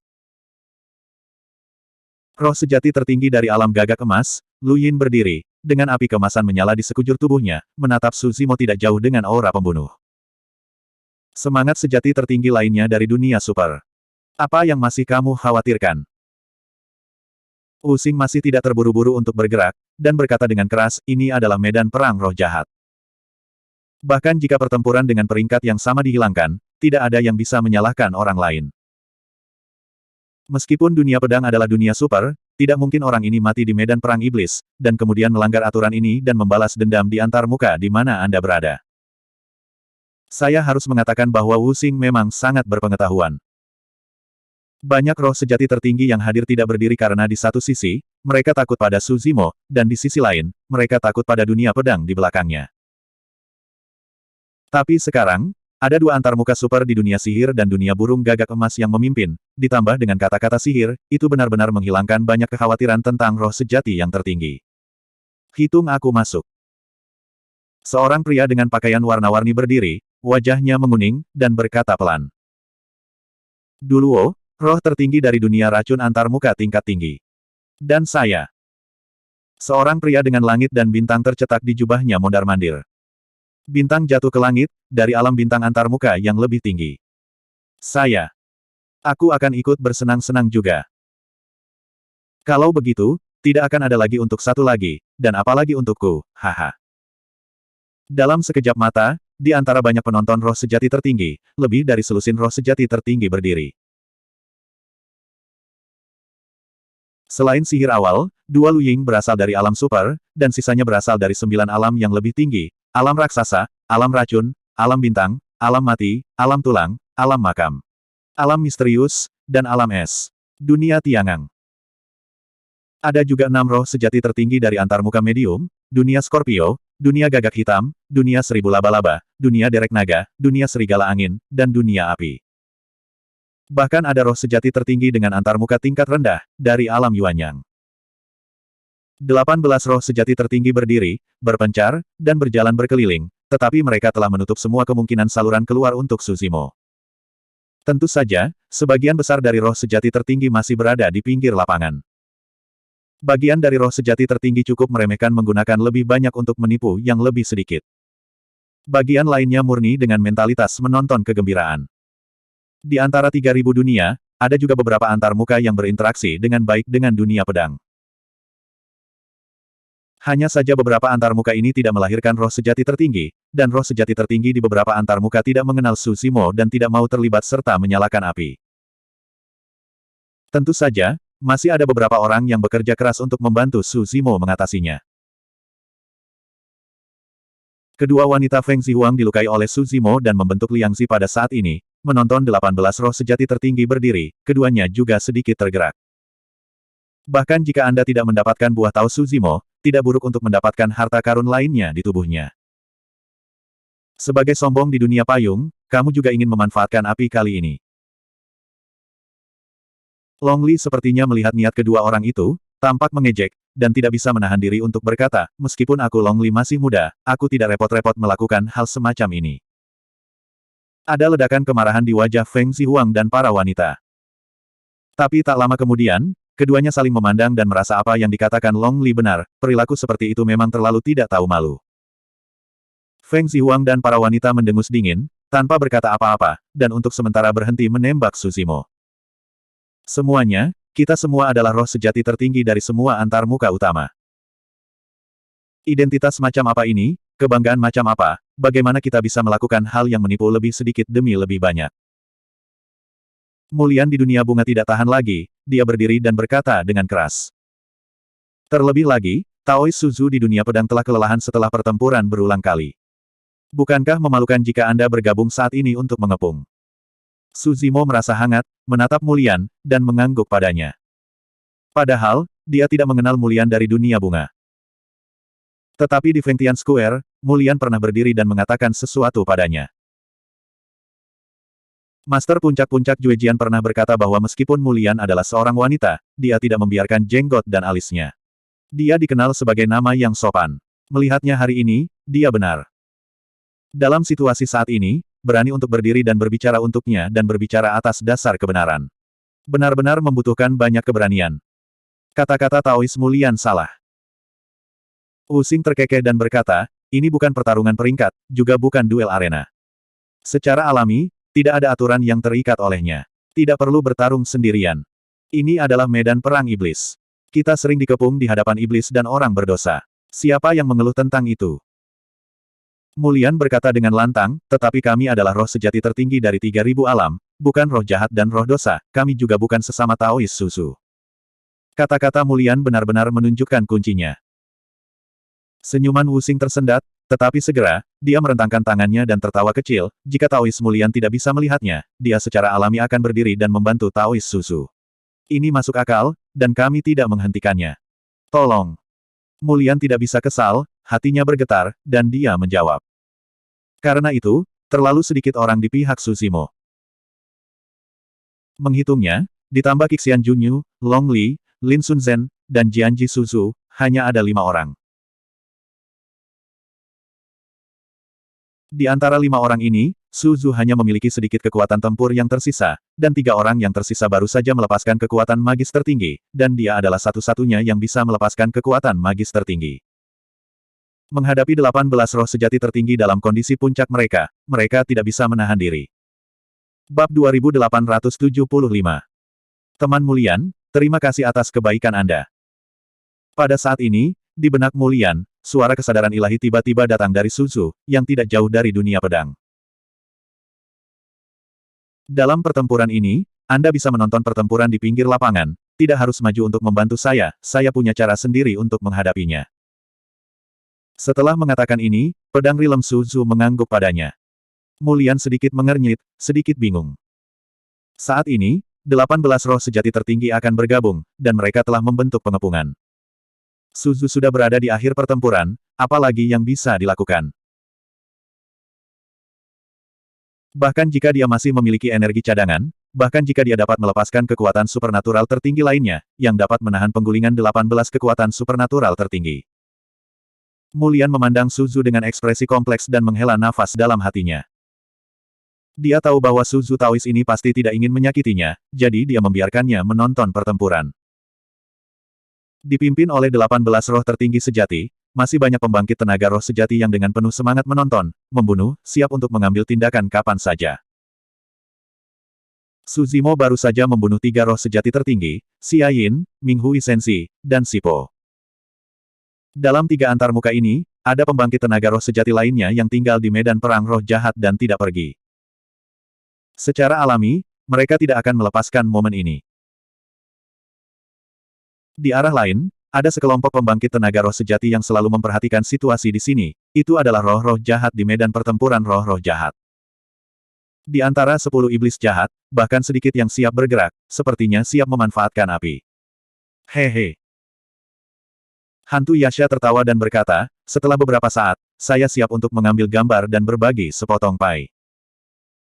Roh sejati tertinggi dari alam gagak emas, Lu Yin berdiri, dengan api kemasan menyala di sekujur tubuhnya, menatap Suzimo tidak jauh dengan aura pembunuh. Semangat sejati tertinggi lainnya dari dunia super. Apa yang masih kamu khawatirkan? Wuxing masih tidak terburu-buru untuk bergerak, dan berkata dengan keras, ini adalah medan perang roh jahat. Bahkan jika pertempuran dengan peringkat yang sama dihilangkan, tidak ada yang bisa menyalahkan orang lain. Meskipun dunia pedang adalah dunia super, tidak mungkin orang ini mati di medan perang iblis, dan kemudian melanggar aturan ini dan membalas dendam di antar muka di mana Anda berada. Saya harus mengatakan bahwa Wuxing memang sangat berpengetahuan. Banyak roh sejati tertinggi yang hadir tidak berdiri karena di satu sisi, mereka takut pada Suzimo, dan di sisi lain, mereka takut pada dunia pedang di belakangnya. Tapi sekarang, ada 2 antarmuka super di dunia sihir dan dunia burung gagak emas yang memimpin, ditambah dengan kata-kata sihir, itu benar-benar menghilangkan banyak kekhawatiran tentang roh sejati yang tertinggi. Hitung aku masuk. Seorang pria dengan pakaian warna-warni berdiri, wajahnya menguning, dan berkata pelan. Duluo, roh tertinggi dari dunia racun antarmuka tingkat tinggi. Dan saya. Seorang pria dengan langit dan bintang tercetak di jubahnya mondar-mandir. Bintang jatuh ke langit, dari alam bintang antarmuka yang lebih tinggi. Saya. Aku akan ikut bersenang-senang juga. Kalau begitu, tidak akan ada lagi untuk satu lagi, dan apalagi untukku, haha. Dalam sekejap mata, di antara banyak penonton roh sejati tertinggi, lebih dari selusin roh sejati tertinggi berdiri. Selain sihir awal, 2 Lu Ying berasal dari alam super, dan sisanya berasal dari 9 alam yang lebih tinggi, alam raksasa, alam racun, alam bintang, alam mati, alam tulang, alam makam, alam misterius, dan alam es. Dunia Tiangang. Ada juga 6 roh sejati tertinggi dari antarmuka medium, dunia Scorpio, dunia gagak hitam, dunia seribu laba-laba, dunia derek naga, dunia serigala angin, dan dunia api. Bahkan ada roh sejati tertinggi dengan antarmuka tingkat rendah, dari alam Yuanyang. 18 roh sejati tertinggi berdiri, berpencar, dan berjalan berkeliling, tetapi mereka telah menutup semua kemungkinan saluran keluar untuk Su Zimo. Tentu saja, sebagian besar dari roh sejati tertinggi masih berada di pinggir lapangan. Bagian dari roh sejati tertinggi cukup meremehkan menggunakan lebih banyak untuk menipu yang lebih sedikit. Bagian lainnya murni dengan mentalitas menonton kegembiraan. Di antara 3.000 dunia, ada juga beberapa antarmuka yang berinteraksi dengan baik dengan dunia pedang. Hanya saja beberapa antarmuka ini tidak melahirkan roh sejati tertinggi, dan roh sejati tertinggi di beberapa antarmuka tidak mengenal Su Zimo dan tidak mau terlibat serta menyalakan api. Tentu saja, masih ada beberapa orang yang bekerja keras untuk membantu Su Zimo mengatasinya. Kedua wanita Feng Zihuang dilukai oleh Su Zimo dan membentuk Liang Zi pada saat ini, menonton 18 roh sejati tertinggi berdiri, keduanya juga sedikit tergerak. Bahkan jika Anda tidak mendapatkan buah Tao Su Zimo, tidak buruk untuk mendapatkan harta karun lainnya di tubuhnya. Sebagai sombong di dunia payung, kamu juga ingin memanfaatkan api kali ini. Long Li sepertinya melihat niat kedua orang itu, tampak mengejek, dan tidak bisa menahan diri untuk berkata, meskipun aku Long Li masih muda, aku tidak repot-repot melakukan hal semacam ini. Ada ledakan kemarahan di wajah Feng Zihuang dan para wanita. Tapi tak lama kemudian, keduanya saling memandang dan merasa apa yang dikatakan Long Li benar, perilaku seperti itu memang terlalu tidak tahu malu. Feng Zihuang dan para wanita mendengus dingin, tanpa berkata apa-apa, dan untuk sementara berhenti menembak Su Zimo. Semuanya, kita semua adalah roh sejati tertinggi dari semua antarmuka utama. Identitas macam apa ini? Kebanggaan macam apa? Bagaimana kita bisa melakukan hal yang menipu lebih sedikit demi lebih banyak? Mulian di dunia bunga tidak tahan lagi, dia berdiri dan berkata dengan keras. Terlebih lagi, Taois Suzu di dunia pedang telah kelelahan setelah pertempuran berulang kali. Bukankah memalukan jika Anda bergabung saat ini untuk mengepung? Su Zimo merasa hangat, menatap Mulian, dan mengangguk padanya. Padahal, dia tidak mengenal Mulian dari dunia bunga. Tetapi di Fengtian Square, Mulian pernah berdiri dan mengatakan sesuatu padanya. Master Puncak-Puncak Juejian pernah berkata bahwa meskipun Mulian adalah seorang wanita, dia tidak membiarkan jenggot dan alisnya. Dia dikenal sebagai nama yang sopan. Melihatnya hari ini, dia benar. Dalam situasi saat ini, berani untuk berdiri dan berbicara untuknya dan berbicara atas dasar kebenaran. Benar-benar membutuhkan banyak keberanian. Kata-kata Taois Mulian salah. Using terkekeh dan berkata, ini bukan pertarungan peringkat, juga bukan duel arena. Secara alami, tidak ada aturan yang terikat olehnya. Tidak perlu bertarung sendirian. Ini adalah medan perang iblis. Kita sering dikepung di hadapan iblis dan orang berdosa. Siapa yang mengeluh tentang itu? Mulian berkata dengan lantang, tetapi kami adalah roh sejati tertinggi dari 3.000 alam, bukan roh jahat dan roh dosa, kami juga bukan sesama Taois Susu. Kata-kata Mulian benar-benar menunjukkan kuncinya. Senyuman Wusing tersendat, tetapi segera, dia merentangkan tangannya dan tertawa kecil, jika Taois Mulian tidak bisa melihatnya, dia secara alami akan berdiri dan membantu Taois Susu. Ini masuk akal, dan kami tidak menghentikannya. Tolong. Mulian tidak bisa kesal, hatinya bergetar, dan dia menjawab. Karena itu, terlalu sedikit orang di pihak Su Zimo. Menghitungnya, ditambah Qixian Junyu, Long Li, Lin Sunzhen, dan Jianji Suzu, hanya ada 5 orang. Di antara 5 orang ini, Suzu hanya memiliki sedikit kekuatan tempur yang tersisa, dan 3 orang yang tersisa baru saja melepaskan kekuatan magis tertinggi, dan dia adalah satu-satunya yang bisa melepaskan kekuatan magis tertinggi. Menghadapi 18 roh sejati tertinggi dalam kondisi puncak mereka, mereka tidak bisa menahan diri. Bab 2875. Teman Mulian, terima kasih atas kebaikan Anda. Pada saat ini, di benak Mulian, suara kesadaran ilahi tiba-tiba datang dari Suzu, yang tidak jauh dari dunia pedang. Dalam pertempuran ini, Anda bisa menonton pertempuran di pinggir lapangan, tidak harus maju untuk membantu saya punya cara sendiri untuk menghadapinya. Setelah mengatakan ini, pedang rilem Suzu mengangguk padanya. Mulian sedikit mengernyit, sedikit bingung. Saat ini, 18 roh sejati tertinggi akan bergabung, dan mereka telah membentuk pengepungan. Suzu sudah berada di akhir pertempuran, apalagi yang bisa dilakukan. Bahkan jika dia masih memiliki energi cadangan, bahkan jika dia dapat melepaskan kekuatan supernatural tertinggi lainnya, yang dapat menahan penggulingan 18 kekuatan supernatural tertinggi. Mulian memandang Suzu dengan ekspresi kompleks dan menghela nafas dalam hatinya. Dia tahu bahwa Suzu Taois ini pasti tidak ingin menyakitinya, jadi dia membiarkannya menonton pertempuran. Dipimpin oleh 18 roh tertinggi sejati, masih banyak pembangkit tenaga roh sejati yang dengan penuh semangat menonton, membunuh, siap untuk mengambil tindakan kapan saja. Su Zimo baru saja membunuh 3 roh sejati tertinggi, Xia Yin, Ming Hui Sensi, dan Sipo. Dalam 3 antarmuka ini, ada pembangkit tenaga roh sejati lainnya yang tinggal di medan perang roh jahat dan tidak pergi. Secara alami, mereka tidak akan melepaskan momen ini. Di arah lain, ada sekelompok pembangkit tenaga roh sejati yang selalu memperhatikan situasi di sini. Itu adalah roh-roh jahat di medan pertempuran roh-roh jahat. Di antara 10 iblis jahat, bahkan sedikit yang siap bergerak, sepertinya siap memanfaatkan api. Hehe. Hantu Yasha tertawa dan berkata, setelah beberapa saat, saya siap untuk mengambil gambar dan berbagi sepotong pai.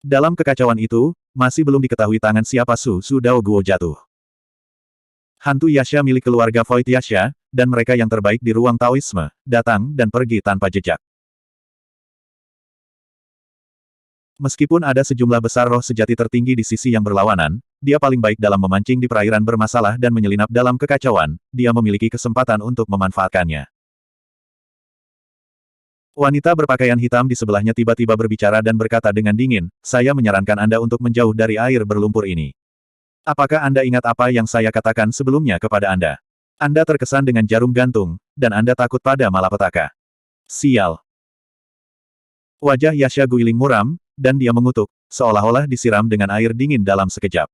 Dalam kekacauan itu, masih belum diketahui tangan siapa Su Dao Guo jatuh. Hantu Yasha milik keluarga Void Yasha, dan mereka yang terbaik di ruang Taoisme, datang dan pergi tanpa jejak. Meskipun ada sejumlah besar roh sejati tertinggi di sisi yang berlawanan, dia paling baik dalam memancing di perairan bermasalah dan menyelinap dalam kekacauan, dia memiliki kesempatan untuk memanfaatkannya. Wanita berpakaian hitam di sebelahnya tiba-tiba berbicara dan berkata dengan dingin, saya menyarankan Anda untuk menjauh dari air berlumpur ini. Apakah Anda ingat apa yang saya katakan sebelumnya kepada Anda? Anda terkesan dengan jarum gantung, dan Anda takut pada malapetaka. Sial. Wajah Yasha Guiling muram, dan dia mengutuk, seolah-olah disiram dengan air dingin dalam sekejap.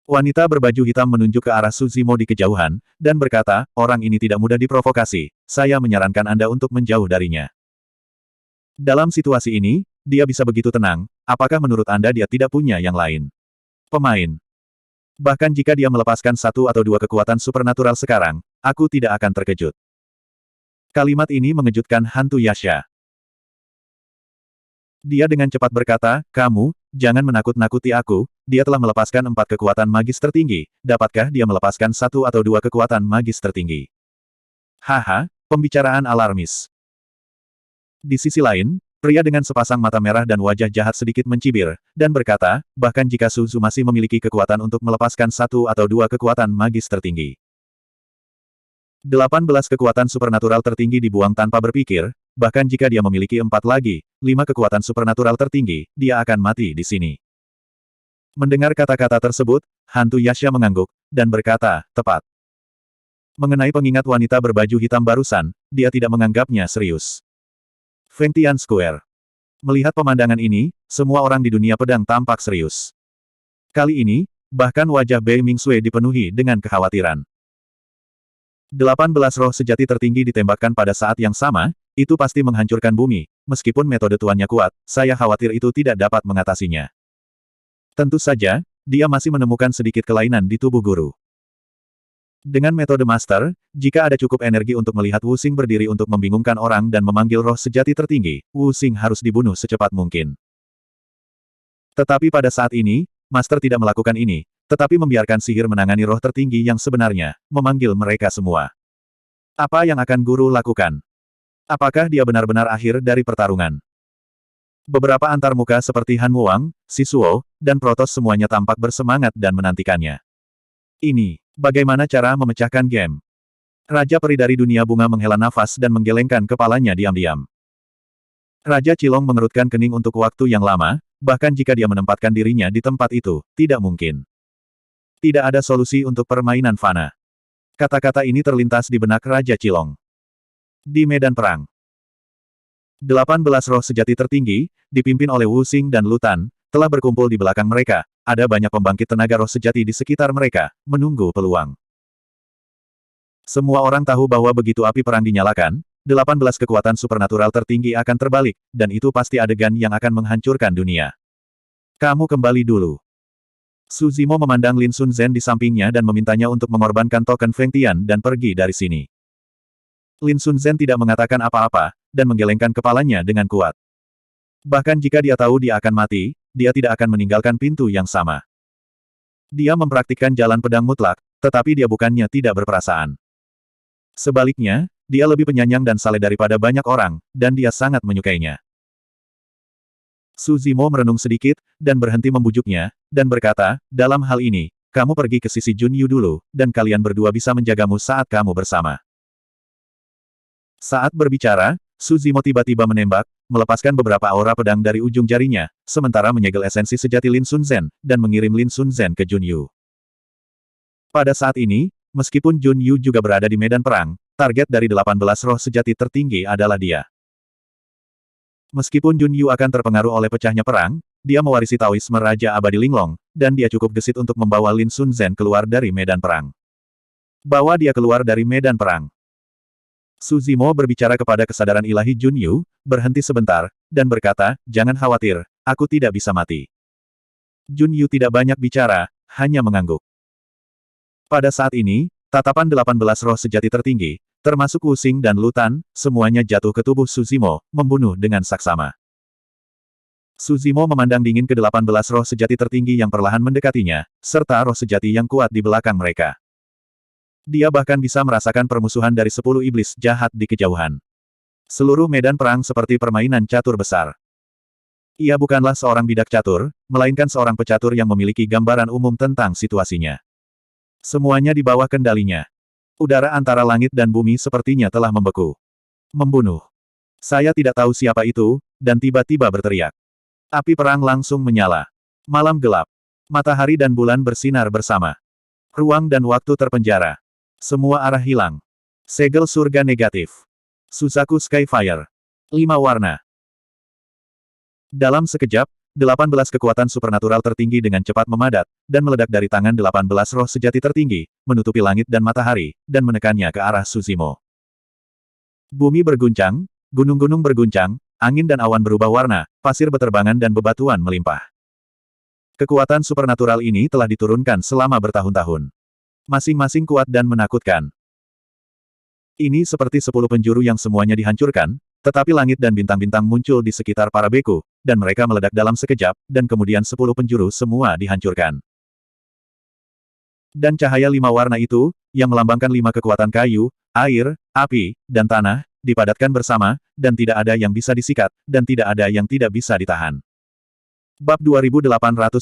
Wanita berbaju hitam menunjuk ke arah Su Zimo di kejauhan, dan berkata, orang ini tidak mudah diprovokasi, saya menyarankan Anda untuk menjauh darinya. Dalam situasi ini, dia bisa begitu tenang, apakah menurut Anda dia tidak punya yang lain? Pemain. Bahkan jika dia melepaskan 1 atau 2 kekuatan supernatural sekarang, aku tidak akan terkejut. Kalimat ini mengejutkan hantu Yasha. Dia dengan cepat berkata, kamu, jangan menakut-nakuti aku, dia telah melepaskan 4 kekuatan magis tertinggi, dapatkah dia melepaskan 1 atau 2 kekuatan magis tertinggi? Haha, pembicaraan alarmis. Di sisi lain, pria dengan sepasang mata merah dan wajah jahat sedikit mencibir, dan berkata, bahkan jika Suzu masih memiliki kekuatan untuk melepaskan 1 atau 2 kekuatan magis tertinggi. 18 kekuatan supernatural tertinggi dibuang tanpa berpikir, bahkan jika dia memiliki 4 lagi, 5 kekuatan supernatural tertinggi, dia akan mati di sini. Mendengar kata-kata tersebut, hantu Yasha mengangguk, dan berkata, tepat. Mengenai pengingat wanita berbaju hitam barusan, dia tidak menganggapnya serius. Fengtian Square. Melihat pemandangan ini, semua orang di dunia pedang tampak serius. Kali ini, bahkan wajah Bei Mingsui dipenuhi dengan kekhawatiran. 18 roh sejati tertinggi ditembakkan pada saat yang sama, itu pasti menghancurkan bumi, meskipun metode tuannya kuat, saya khawatir itu tidak dapat mengatasinya. Tentu saja, dia masih menemukan sedikit kelainan di tubuh guru. Dengan metode master, jika ada cukup energi untuk melihat Wu Xing berdiri untuk membingungkan orang dan memanggil roh sejati tertinggi, Wu Xing harus dibunuh secepat mungkin. Tetapi pada saat ini, master tidak melakukan ini, tetapi membiarkan sihir menangani roh tertinggi yang sebenarnya, memanggil mereka semua. Apa yang akan guru lakukan? Apakah dia benar-benar akhir dari pertarungan? Beberapa antarmuka seperti Han Wuang, Sisuo, dan Protos semuanya tampak bersemangat dan menantikannya. Ini, bagaimana cara memecahkan game? Raja peri dari dunia bunga menghela nafas dan menggelengkan kepalanya diam-diam. Raja Cilong mengerutkan kening untuk waktu yang lama, bahkan jika dia menempatkan dirinya di tempat itu, tidak mungkin. Tidak ada solusi untuk permainan fana. Kata-kata ini terlintas di benak Raja Cilong. Di medan perang, 18 roh sejati tertinggi, dipimpin oleh Wu Xing dan Lu Tan, telah berkumpul di belakang mereka. Ada banyak pembangkit tenaga roh sejati di sekitar mereka, menunggu peluang. Semua orang tahu bahwa begitu api perang dinyalakan, 18 kekuatan supernatural tertinggi akan terbalik, dan itu pasti adegan yang akan menghancurkan dunia. Kamu kembali dulu. Su Zimo memandang Lin Sun Zhen di sampingnya dan memintanya untuk mengorbankan token Feng Tian dan pergi dari sini. Lin Sun Zhen tidak mengatakan apa-apa, dan menggelengkan kepalanya dengan kuat. Bahkan jika dia tahu dia akan mati, dia tidak akan meninggalkan pintu yang sama. Dia mempraktikkan jalan pedang mutlak, tetapi dia bukannya tidak berperasaan. Sebaliknya, Dia lebih penyayang dan saleh daripada banyak orang, dan dia sangat menyukainya. Su Zimo merenung sedikit, dan berhenti membujuknya, dan berkata, dalam hal ini, kamu pergi ke sisi Jun Yu dulu, dan kalian berdua bisa menjagamu saat kamu bersama. Saat berbicara, Su Zimo tiba-tiba menembak, melepaskan beberapa aura pedang dari ujung jarinya, sementara menyegel esensi sejati Lin Sun Zhen, dan mengirim Lin Sun Zhen ke Jun Yu. Pada saat ini, meskipun Jun Yu juga berada di medan perang, target dari 18 roh sejati tertinggi adalah dia. Meskipun Jun Yu akan terpengaruh oleh pecahnya perang, dia mewarisi Taoisme Raja Abadi Linglong, dan dia cukup gesit untuk membawa Lin Sun Zhen keluar dari medan perang. Bawa dia keluar dari medan perang. Su Zimo berbicara kepada kesadaran ilahi Jun Yu, berhenti sebentar, dan berkata, jangan khawatir, aku tidak bisa mati. Jun Yu tidak banyak bicara, hanya mengangguk. Pada saat ini, tatapan 18 roh sejati tertinggi, termasuk Wu Xing dan Lu Tan, semuanya jatuh ke tubuh Su Zimo, membunuh dengan saksama. Su Zimo memandang dingin ke 18 roh sejati tertinggi yang perlahan mendekatinya, serta roh sejati yang kuat di belakang mereka. Dia bahkan bisa merasakan permusuhan dari 10 iblis jahat di kejauhan. Seluruh medan perang seperti permainan catur besar. Ia bukanlah seorang bidak catur, melainkan seorang pecatur yang memiliki gambaran umum tentang situasinya. Semuanya di bawah kendalinya. Udara antara langit dan bumi sepertinya telah membeku. Membunuh. Saya tidak tahu siapa itu, dan tiba-tiba berteriak. Api perang langsung menyala. Malam gelap. Matahari dan bulan bersinar bersama. Ruang dan waktu terpenjara. Semua arah hilang. Segel surga negatif. Suzaku Skyfire. 5 warna. Dalam sekejap, 18 kekuatan supernatural tertinggi dengan cepat memadat, dan meledak dari tangan 18 roh sejati tertinggi, menutupi langit dan matahari, dan menekannya ke arah Su Zimo. Bumi berguncang, gunung-gunung berguncang, angin dan awan berubah warna, pasir beterbangan dan bebatuan melimpah. Kekuatan supernatural ini telah diturunkan selama bertahun-tahun. Masing-masing kuat dan menakutkan. Ini seperti 10 penjuru yang semuanya dihancurkan, tetapi langit dan bintang-bintang muncul di sekitar para beku, dan mereka meledak dalam sekejap, dan kemudian 10 penjuru semua dihancurkan. Dan cahaya 5 warna itu, yang melambangkan 5 kekuatan kayu, air, api, dan tanah, dipadatkan bersama, dan tidak ada yang bisa disikat, dan tidak ada yang tidak bisa ditahan. Bab 2876.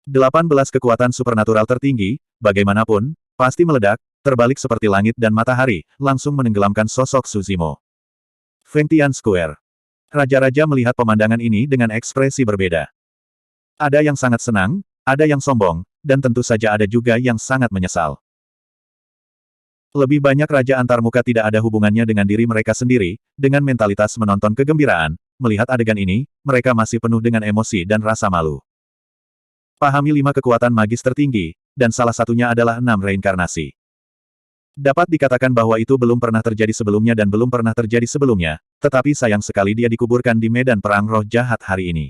18 kekuatan supernatural tertinggi, bagaimanapun, pasti meledak, terbalik seperti langit dan matahari, langsung menenggelamkan sosok Su Zimo. Fengtian Square. Raja-raja melihat pemandangan ini dengan ekspresi berbeda. Ada yang sangat senang, ada yang sombong, dan tentu saja ada juga yang sangat menyesal. Lebih banyak raja antarmuka tidak ada hubungannya dengan diri mereka sendiri, dengan mentalitas menonton kegembiraan, melihat adegan ini, mereka masih penuh dengan emosi dan rasa malu. Pahami 5 kekuatan magis tertinggi, dan salah satunya adalah 6 reinkarnasi. Dapat dikatakan bahwa itu belum pernah terjadi sebelumnya dan belum pernah terjadi sebelumnya, tetapi sayang sekali dia dikuburkan di medan perang roh jahat hari ini.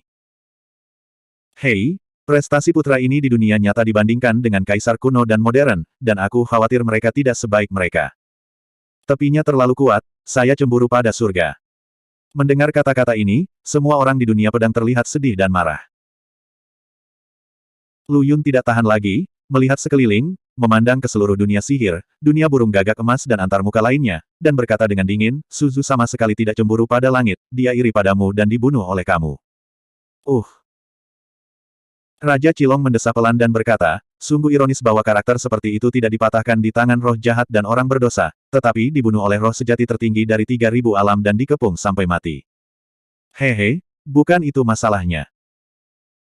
Hei, prestasi putra ini di dunia nyata dibandingkan dengan kaisar kuno dan modern, dan aku khawatir mereka tidak sebaik mereka. Tepinya terlalu kuat, saya cemburu pada surga. Mendengar kata-kata ini, semua orang di dunia pedang terlihat sedih dan marah. Lu Yun tidak tahan lagi, melihat sekeliling, memandang ke seluruh dunia sihir, dunia burung gagak emas dan antarmuka lainnya, dan berkata dengan dingin, Suzu sama sekali tidak cemburu pada langit, dia iri padamu dan dibunuh oleh kamu. Raja Cilong mendesah pelan dan berkata, sungguh ironis bahwa karakter seperti itu tidak dipatahkan di tangan roh jahat dan orang berdosa, tetapi dibunuh oleh roh sejati tertinggi dari 3.000 alam dan dikepung sampai mati. Hehe, bukan itu masalahnya.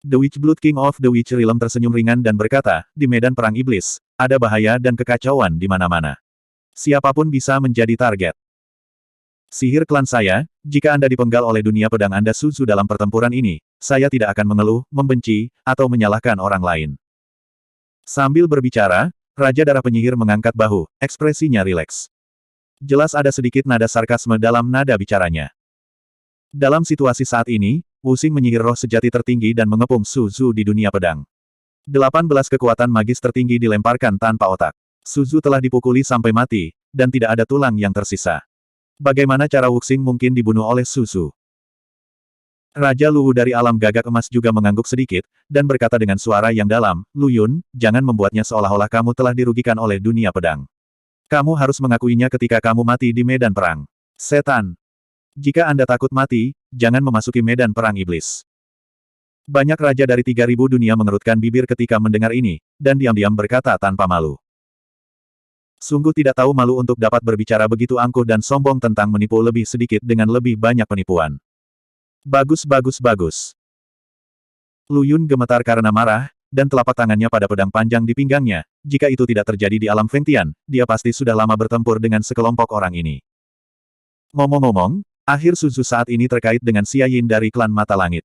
The Witchblood King of the Witch Realm tersenyum ringan dan berkata, di medan perang iblis, ada bahaya dan kekacauan di mana-mana. Siapapun bisa menjadi target. Sihir klan saya, jika Anda dipenggal oleh dunia pedang Anda Suzu dalam pertempuran ini, saya tidak akan mengeluh, membenci, atau menyalahkan orang lain. Sambil berbicara, Raja Darah Penyihir mengangkat bahu, ekspresinya rileks. Jelas ada sedikit nada sarkasme dalam nada bicaranya. Dalam situasi saat ini, Wu Xing menyihir roh sejati tertinggi dan mengepung Suzu di dunia pedang. 18 kekuatan magis tertinggi dilemparkan tanpa otak. Suzu telah dipukuli sampai mati, dan tidak ada tulang yang tersisa. Bagaimana cara Wu Xing mungkin dibunuh oleh Suzu? Raja Luwu dari alam gagak emas juga mengangguk sedikit, dan berkata dengan suara yang dalam, Lu Yun, jangan membuatnya seolah-olah kamu telah dirugikan oleh dunia pedang. Kamu harus mengakuinya ketika kamu mati di medan perang. Setan. Jika Anda takut mati, jangan memasuki medan perang iblis. Banyak raja dari 3.000 dunia mengerutkan bibir ketika mendengar ini, dan diam-diam berkata tanpa malu. Sungguh tidak tahu malu untuk dapat berbicara begitu angkuh dan sombong tentang menipu lebih sedikit dengan lebih banyak penipuan. Bagus bagus bagus. Lu Yun gemetar karena marah, dan telapak tangannya pada pedang panjang di pinggangnya. Jika itu tidak terjadi di alam Fengtian, dia pasti sudah lama bertempur dengan sekelompok orang ini. Ngomong-ngomong, akhir Suzu saat ini terkait dengan Xia Yin dari klan Mata Langit.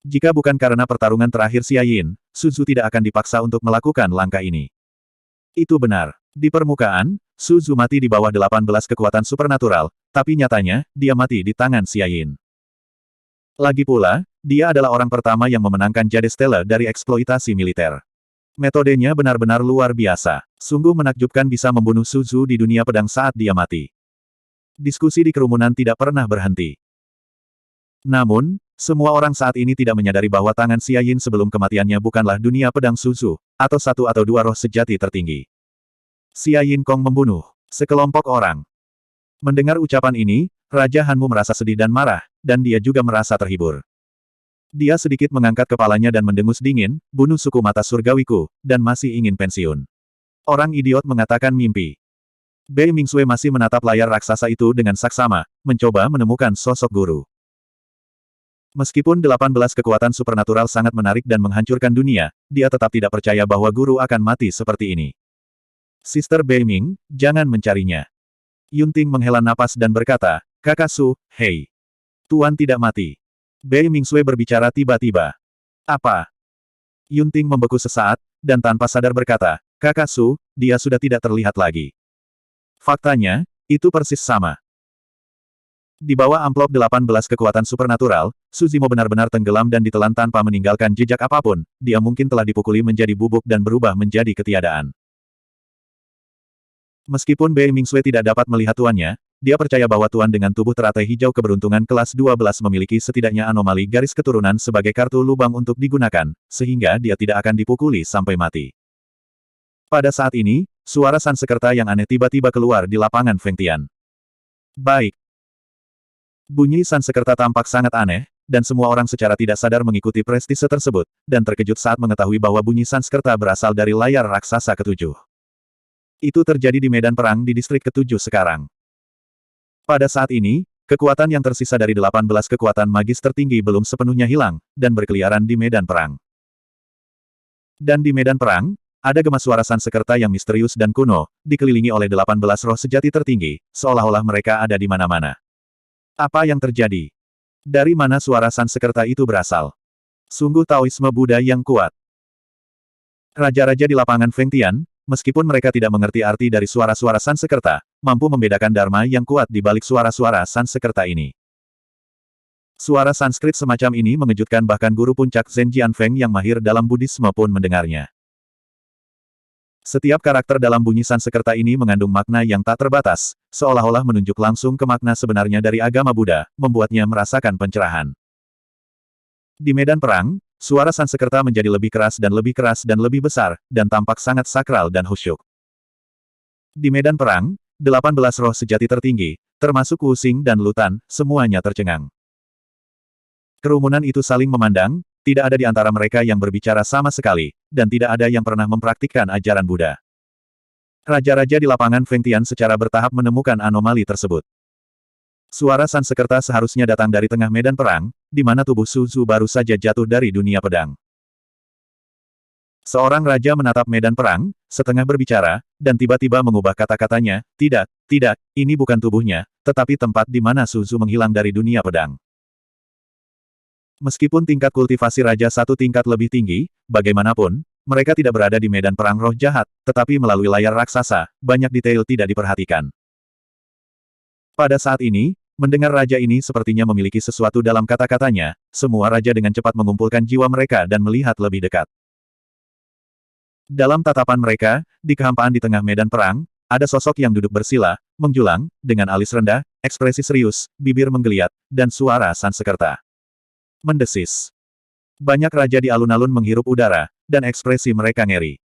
Jika bukan karena pertarungan terakhir Xia Yin, Suzu tidak akan dipaksa untuk melakukan langkah ini. Itu benar. Di permukaan, Suzu mati di bawah 18 kekuatan supernatural, tapi nyatanya, dia mati di tangan Xia Yin. Lagi pula, dia adalah orang pertama yang memenangkan Jade Stella dari eksploitasi militer. Metodenya benar-benar luar biasa. Sungguh menakjubkan bisa membunuh Suzu di dunia pedang saat dia mati. Diskusi di kerumunan tidak pernah berhenti. Namun, semua orang saat ini tidak menyadari bahwa tangan Xia Yin sebelum kematiannya bukanlah dunia pedang Suzu, atau satu atau dua roh sejati tertinggi. Xia Yin Kong membunuh sekelompok orang. Mendengar ucapan ini, Raja Hanmu merasa sedih dan marah, dan dia juga merasa terhibur. Dia sedikit mengangkat kepalanya dan mendengus dingin, bunuh suku mata surgawiku, dan masih ingin pensiun. Orang idiot mengatakan mimpi. Bei Mingsui masih menatap layar raksasa itu dengan saksama, mencoba menemukan sosok guru. Meskipun 18 kekuatan supernatural sangat menarik dan menghancurkan dunia, dia tetap tidak percaya bahwa guru akan mati seperti ini. Sister Bei Ming, jangan mencarinya. Yunting menghela napas dan berkata, Kakak Su, hei. Tuan tidak mati. Bei Mingsui berbicara tiba-tiba. Apa? Yunting membeku sesaat, dan tanpa sadar berkata, Kakak Su, dia sudah tidak terlihat lagi. Faktanya, itu persis sama. Di bawah amplop 18 kekuatan supernatural, Suzimo benar-benar tenggelam dan ditelan tanpa meninggalkan jejak apapun, dia mungkin telah dipukuli menjadi bubuk dan berubah menjadi ketiadaan. Meskipun Bei Mingsui tidak dapat melihat tuannya, dia percaya bahwa tuan dengan tubuh teratai hijau keberuntungan kelas 12 memiliki setidaknya anomali garis keturunan sebagai kartu lubang untuk digunakan, sehingga dia tidak akan dipukuli sampai mati. Pada saat ini, suara Sansekerta yang aneh tiba-tiba keluar di lapangan Fengtian. Baik. Bunyi Sansekerta tampak sangat aneh, dan semua orang secara tidak sadar mengikuti prestise tersebut, dan terkejut saat mengetahui bahwa bunyi Sansekerta berasal dari layar raksasa ketujuh. Itu terjadi di medan perang di distrik ketujuh sekarang. Pada saat ini, kekuatan yang tersisa dari 18 kekuatan magis tertinggi belum sepenuhnya hilang, dan berkeliaran di medan perang. Dan di medan perang, ada gema suara Sansekerta yang misterius dan kuno, dikelilingi oleh 18 roh sejati tertinggi, seolah-olah mereka ada di mana-mana. Apa yang terjadi? Dari mana suara Sansekerta itu berasal? Sungguh Taoisme Buddha yang kuat. Raja-raja di lapangan Fengtian, meskipun mereka tidak mengerti arti dari suara-suara Sansekerta, mampu membedakan dharma yang kuat di balik suara-suara Sansekerta ini. Suara Sanskrit semacam ini mengejutkan bahkan guru puncak Zhen Jianfeng yang mahir dalam Buddhisme pun mendengarnya. Setiap karakter dalam bunyi Sansekerta ini mengandung makna yang tak terbatas, seolah-olah menunjuk langsung ke makna sebenarnya dari agama Buddha, membuatnya merasakan pencerahan. Di medan perang, suara Sansekerta menjadi lebih keras dan lebih besar, dan tampak sangat sakral dan khusyuk. Di medan perang, 18 roh sejati tertinggi, termasuk Wu Xing dan Lutan, semuanya tercengang. Kerumunan itu saling memandang, tidak ada di antara mereka yang berbicara sama sekali, dan tidak ada yang pernah mempraktikkan ajaran Buddha. Raja-raja di lapangan Fengtian secara bertahap menemukan anomali tersebut. Suara Sansekerta seharusnya datang dari tengah medan perang, di mana tubuh Suzu baru saja jatuh dari dunia pedang. Seorang raja menatap medan perang, setengah berbicara, dan tiba-tiba mengubah kata-katanya, tidak, ini bukan tubuhnya, tetapi tempat di mana Suzu menghilang dari dunia pedang. Meskipun tingkat kultivasi Raja satu tingkat lebih tinggi, bagaimanapun, mereka tidak berada di medan perang roh jahat, tetapi melalui layar raksasa, banyak detail tidak diperhatikan. Pada saat ini, mendengar Raja ini sepertinya memiliki sesuatu dalam kata-katanya, semua Raja dengan cepat mengumpulkan jiwa mereka dan melihat lebih dekat. Dalam tatapan mereka, di kehampaan di tengah medan perang, ada sosok yang duduk bersila, menjulang, dengan alis rendah, ekspresi serius, bibir menggeliat, dan suara Sansekerta mendesis. Banyak raja di alun-alun menghirup udara, dan ekspresi mereka ngeri.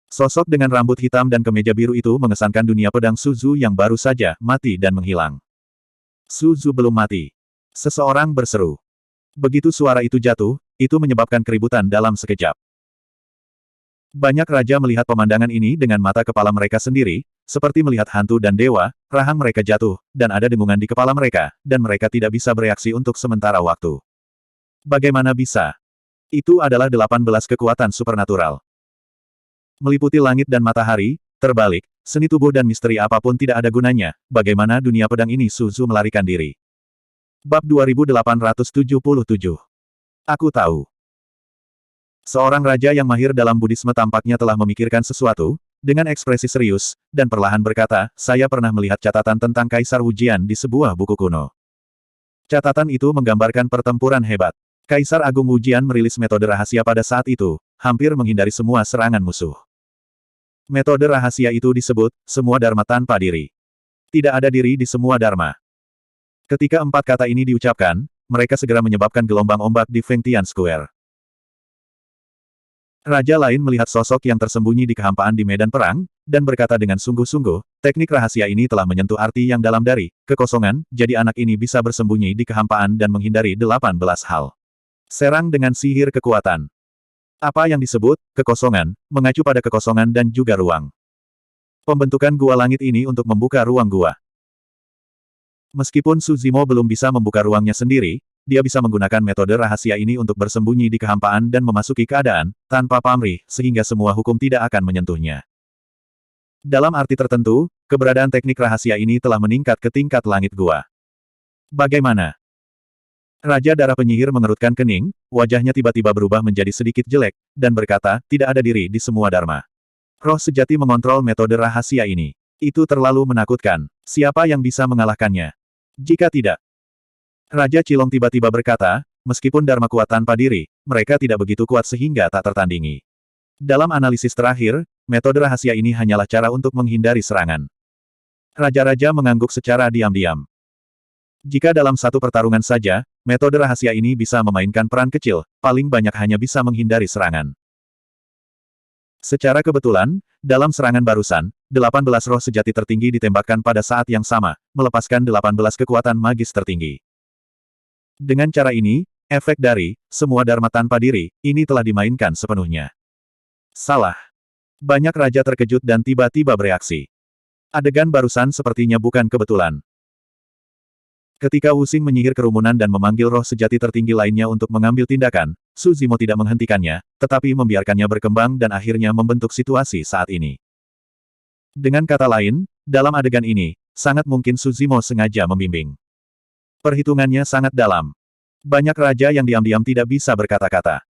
Sosok dengan rambut hitam dan kemeja biru itu mengesankan dunia pedang Suzu yang baru saja mati dan menghilang. Suzu belum mati. Seseorang berseru. Begitu suara itu jatuh, itu menyebabkan keributan dalam sekejap. Banyak raja melihat pemandangan ini dengan mata kepala mereka sendiri, seperti melihat hantu dan dewa, rahang mereka jatuh, dan ada dengungan di kepala mereka, dan mereka tidak bisa bereaksi untuk sementara waktu. Bagaimana bisa? Itu adalah 18 kekuatan supernatural. Meliputi langit dan matahari, terbalik, seni tubuh dan misteri apapun tidak ada gunanya, bagaimana dunia pedang ini Suzu melarikan diri. Bab 2877. Aku tahu. Seorang raja yang mahir dalam Buddhisme tampaknya telah memikirkan sesuatu, dengan ekspresi serius, dan perlahan berkata, saya pernah melihat catatan tentang Kaisar Wujian di sebuah buku kuno. Catatan itu menggambarkan pertempuran hebat. Kaisar Agung Wujian merilis metode rahasia pada saat itu, hampir menghindari semua serangan musuh. Metode rahasia itu disebut, semua dharma tanpa diri. Tidak ada diri di semua dharma. Ketika 4 kata ini diucapkan, mereka segera menyebabkan gelombang ombak di Fengtian Square. Raja lain melihat sosok yang tersembunyi di kehampaan di medan perang, dan berkata dengan sungguh-sungguh, teknik rahasia ini telah menyentuh arti yang dalam dari kekosongan, jadi anak ini bisa bersembunyi di kehampaan dan menghindari 18 hal. Serang dengan sihir kekuatan. Apa yang disebut kekosongan, mengacu pada kekosongan dan juga ruang. Pembentukan gua langit ini untuk membuka ruang gua. Meskipun Suzimo belum bisa membuka ruangnya sendiri, dia bisa menggunakan metode rahasia ini untuk bersembunyi di kehampaan dan memasuki keadaan, tanpa pamrih, sehingga semua hukum tidak akan menyentuhnya. Dalam arti tertentu, keberadaan teknik rahasia ini telah meningkat ke tingkat langit gua. Bagaimana? Raja Darah Penyihir mengerutkan kening, wajahnya tiba-tiba berubah menjadi sedikit jelek, dan berkata, tidak ada diri di semua dharma. Roh sejati mengontrol metode rahasia ini. Itu terlalu menakutkan. Siapa yang bisa mengalahkannya? Jika tidak, Raja Cilong tiba-tiba berkata, meskipun dharma kuat tanpa diri, mereka tidak begitu kuat sehingga tak tertandingi. Dalam analisis terakhir, metode rahasia ini hanyalah cara untuk menghindari serangan. Raja-raja mengangguk secara diam-diam. Jika dalam satu pertarungan saja, metode rahasia ini bisa memainkan peran kecil, paling banyak hanya bisa menghindari serangan. Secara kebetulan, dalam serangan barusan, 18 roh sejati tertinggi ditembakkan pada saat yang sama, melepaskan 18 kekuatan magis tertinggi. Dengan cara ini, efek dari semua dharma tanpa diri, ini telah dimainkan sepenuhnya. Salah. Banyak raja terkejut dan tiba-tiba bereaksi. Adegan barusan sepertinya bukan kebetulan. Ketika Wuxing menyihir kerumunan dan memanggil roh sejati tertinggi lainnya untuk mengambil tindakan, Suzimo tidak menghentikannya, tetapi membiarkannya berkembang dan akhirnya membentuk situasi saat ini. Dengan kata lain, dalam adegan ini, sangat mungkin Suzimo sengaja membimbing. Perhitungannya sangat dalam. Banyak raja yang diam-diam tidak bisa berkata-kata.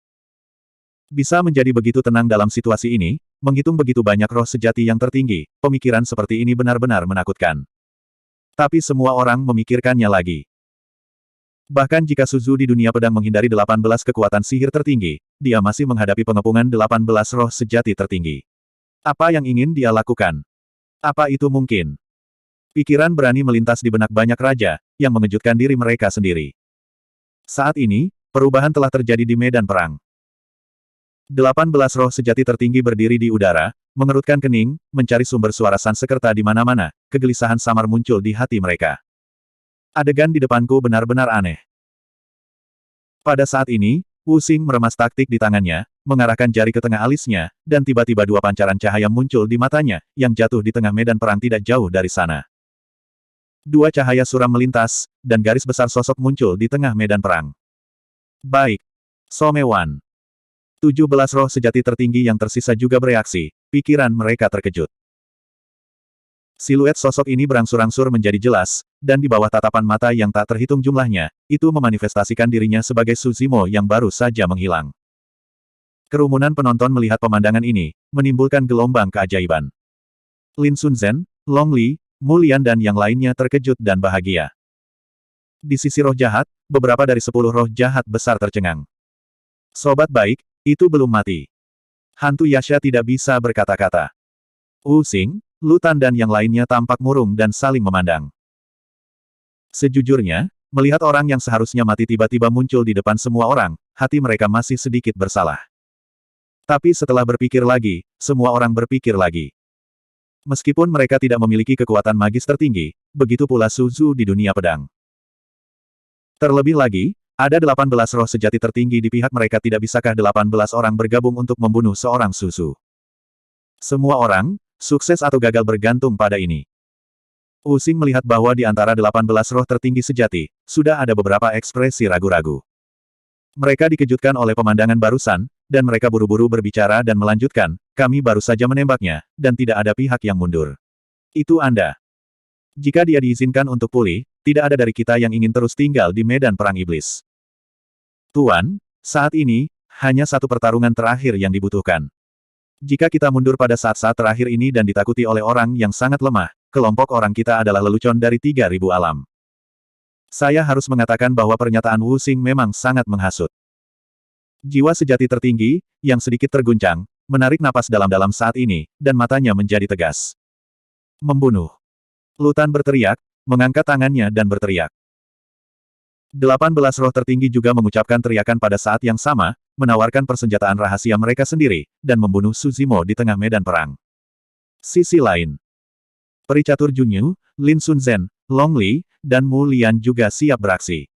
Bisa menjadi begitu tenang dalam situasi ini, menghitung begitu banyak roh sejati yang tertinggi, pemikiran seperti ini benar-benar menakutkan. Tapi semua orang memikirkannya lagi. Bahkan jika Suzu di dunia pedang menghindari 18 kekuatan sihir tertinggi, dia masih menghadapi pengepungan 18 roh sejati tertinggi. Apa yang ingin dia lakukan? Apa itu mungkin? Pikiran berani melintas di benak banyak raja, yang mengejutkan diri mereka sendiri. Saat ini, perubahan telah terjadi di medan perang. 18 roh sejati tertinggi berdiri di udara, mengerutkan kening, mencari sumber suara Sansekerta di mana-mana, kegelisahan samar muncul di hati mereka. Adegan di depanku benar-benar aneh. Pada saat ini, Wuxing meremas taktik di tangannya, mengarahkan jari ke tengah alisnya, dan tiba-tiba 2 pancaran cahaya muncul di matanya, yang jatuh di tengah medan perang tidak jauh dari sana. 2 cahaya suram melintas, dan garis besar sosok muncul di tengah medan perang. Baik. Somewan. 17 roh sejati tertinggi yang tersisa juga bereaksi, pikiran mereka terkejut. Siluet sosok ini berangsur-angsur menjadi jelas, dan di bawah tatapan mata yang tak terhitung jumlahnya, itu memanifestasikan dirinya sebagai Suzimo yang baru saja menghilang. Kerumunan penonton melihat pemandangan ini, menimbulkan gelombang keajaiban. Lin Sunzhen, Long Li, Mulian dan yang lainnya terkejut dan bahagia. Di sisi roh jahat, beberapa dari 10 roh jahat besar tercengang. Sobat baik, itu belum mati. Hantu Yasha tidak bisa berkata-kata. Wuxing, Lutan dan yang lainnya tampak murung dan saling memandang. Sejujurnya, melihat orang yang seharusnya mati tiba-tiba muncul di depan semua orang, hati mereka masih sedikit bersalah. Tapi setelah berpikir lagi, semua orang berpikir lagi. Meskipun mereka tidak memiliki kekuatan magis tertinggi, begitu pula Su Zhu di dunia pedang. Terlebih lagi, ada 18 roh sejati tertinggi di pihak mereka, tidak bisakah 18 orang bergabung untuk membunuh seorang Su Zhu? Semua orang, sukses atau gagal bergantung pada ini. Wu Xing melihat bahwa di antara 18 roh tertinggi sejati, sudah ada beberapa ekspresi ragu-ragu. Mereka dikejutkan oleh pemandangan barusan, dan mereka buru-buru berbicara dan melanjutkan, kami baru saja menembaknya, dan tidak ada pihak yang mundur. Itu Anda. Jika dia diizinkan untuk pulih, tidak ada dari kita yang ingin terus tinggal di medan perang iblis. Tuan, saat ini, hanya satu pertarungan terakhir yang dibutuhkan. Jika kita mundur pada saat-saat terakhir ini dan ditakuti oleh orang yang sangat lemah, kelompok orang kita adalah lelucon dari 3.000 alam. Saya harus mengatakan bahwa pernyataan Wu Xing memang sangat menghasut. Jiwa sejati tertinggi, yang sedikit terguncang, menarik napas dalam-dalam saat ini, dan matanya menjadi tegas. Membunuh. Lutan berteriak, mengangkat tangannya dan berteriak. 18 roh tertinggi juga mengucapkan teriakan pada saat yang sama, menawarkan persenjataan rahasia mereka sendiri, dan membunuh Su Zimo di tengah medan perang. Sisi lain. Pericatur Junyu, Lin Sunzhen, Long Li, dan Mu Lian juga siap beraksi.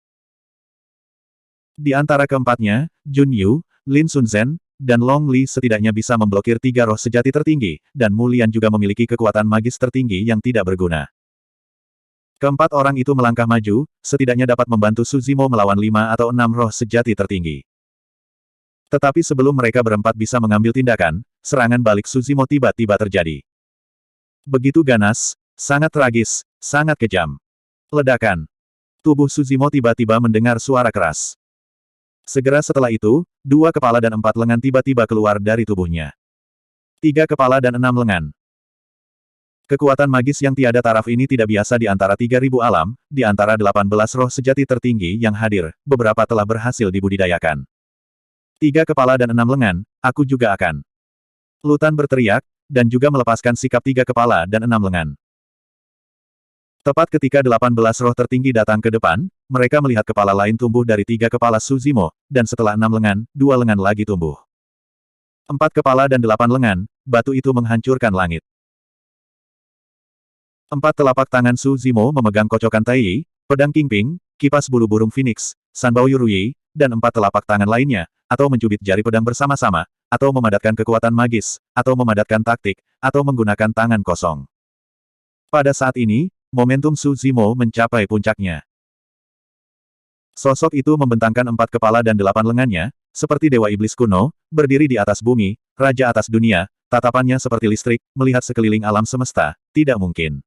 Di antara keempatnya, Junyu, Lin Sunzhen, dan Long Li setidaknya bisa memblokir 3 roh sejati tertinggi, dan Mu Lian juga memiliki kekuatan magis tertinggi yang tidak berguna. Keempat orang itu melangkah maju, setidaknya dapat membantu Su Zimo melawan 5 atau 6 roh sejati tertinggi. Tetapi sebelum mereka berempat bisa mengambil tindakan, serangan balik Su Zimo tiba-tiba terjadi. Begitu ganas, sangat tragis, sangat kejam. Ledakan. Tubuh Su Zimo tiba-tiba mendengar suara keras. Segera setelah itu, 2 kepala dan 4 lengan tiba-tiba keluar dari tubuhnya. 3 kepala dan 6 lengan. Kekuatan magis yang tiada taraf ini tidak biasa di antara 3.000 alam, di antara 18 roh sejati tertinggi yang hadir, beberapa telah berhasil dibudidayakan. 3 kepala dan 6 lengan, aku juga akan. Lutan berteriak, dan juga melepaskan sikap 3 kepala dan 6 lengan. Tepat ketika 18 roh tertinggi datang ke depan, mereka melihat kepala lain tumbuh dari 3 kepala Su Zimo, dan setelah 6 lengan, 2 lengan lagi tumbuh. 4 kepala dan 8 lengan, batu itu menghancurkan langit. 4 telapak tangan Su Zimo memegang kocokan Tai, pedang Kingping, kipas bulu burung Phoenix, Sanbao Yurui, dan 4 telapak tangan lainnya, atau mencubit jari pedang bersama-sama, atau memadatkan kekuatan magis, atau memadatkan taktik, atau menggunakan tangan kosong. Pada saat ini, momentum Su Zimo mencapai puncaknya. Sosok itu membentangkan 4 kepala dan 8 lengannya, seperti dewa iblis kuno, berdiri di atas bumi, raja atas dunia, tatapannya seperti listrik, melihat sekeliling alam semesta, tidak mungkin.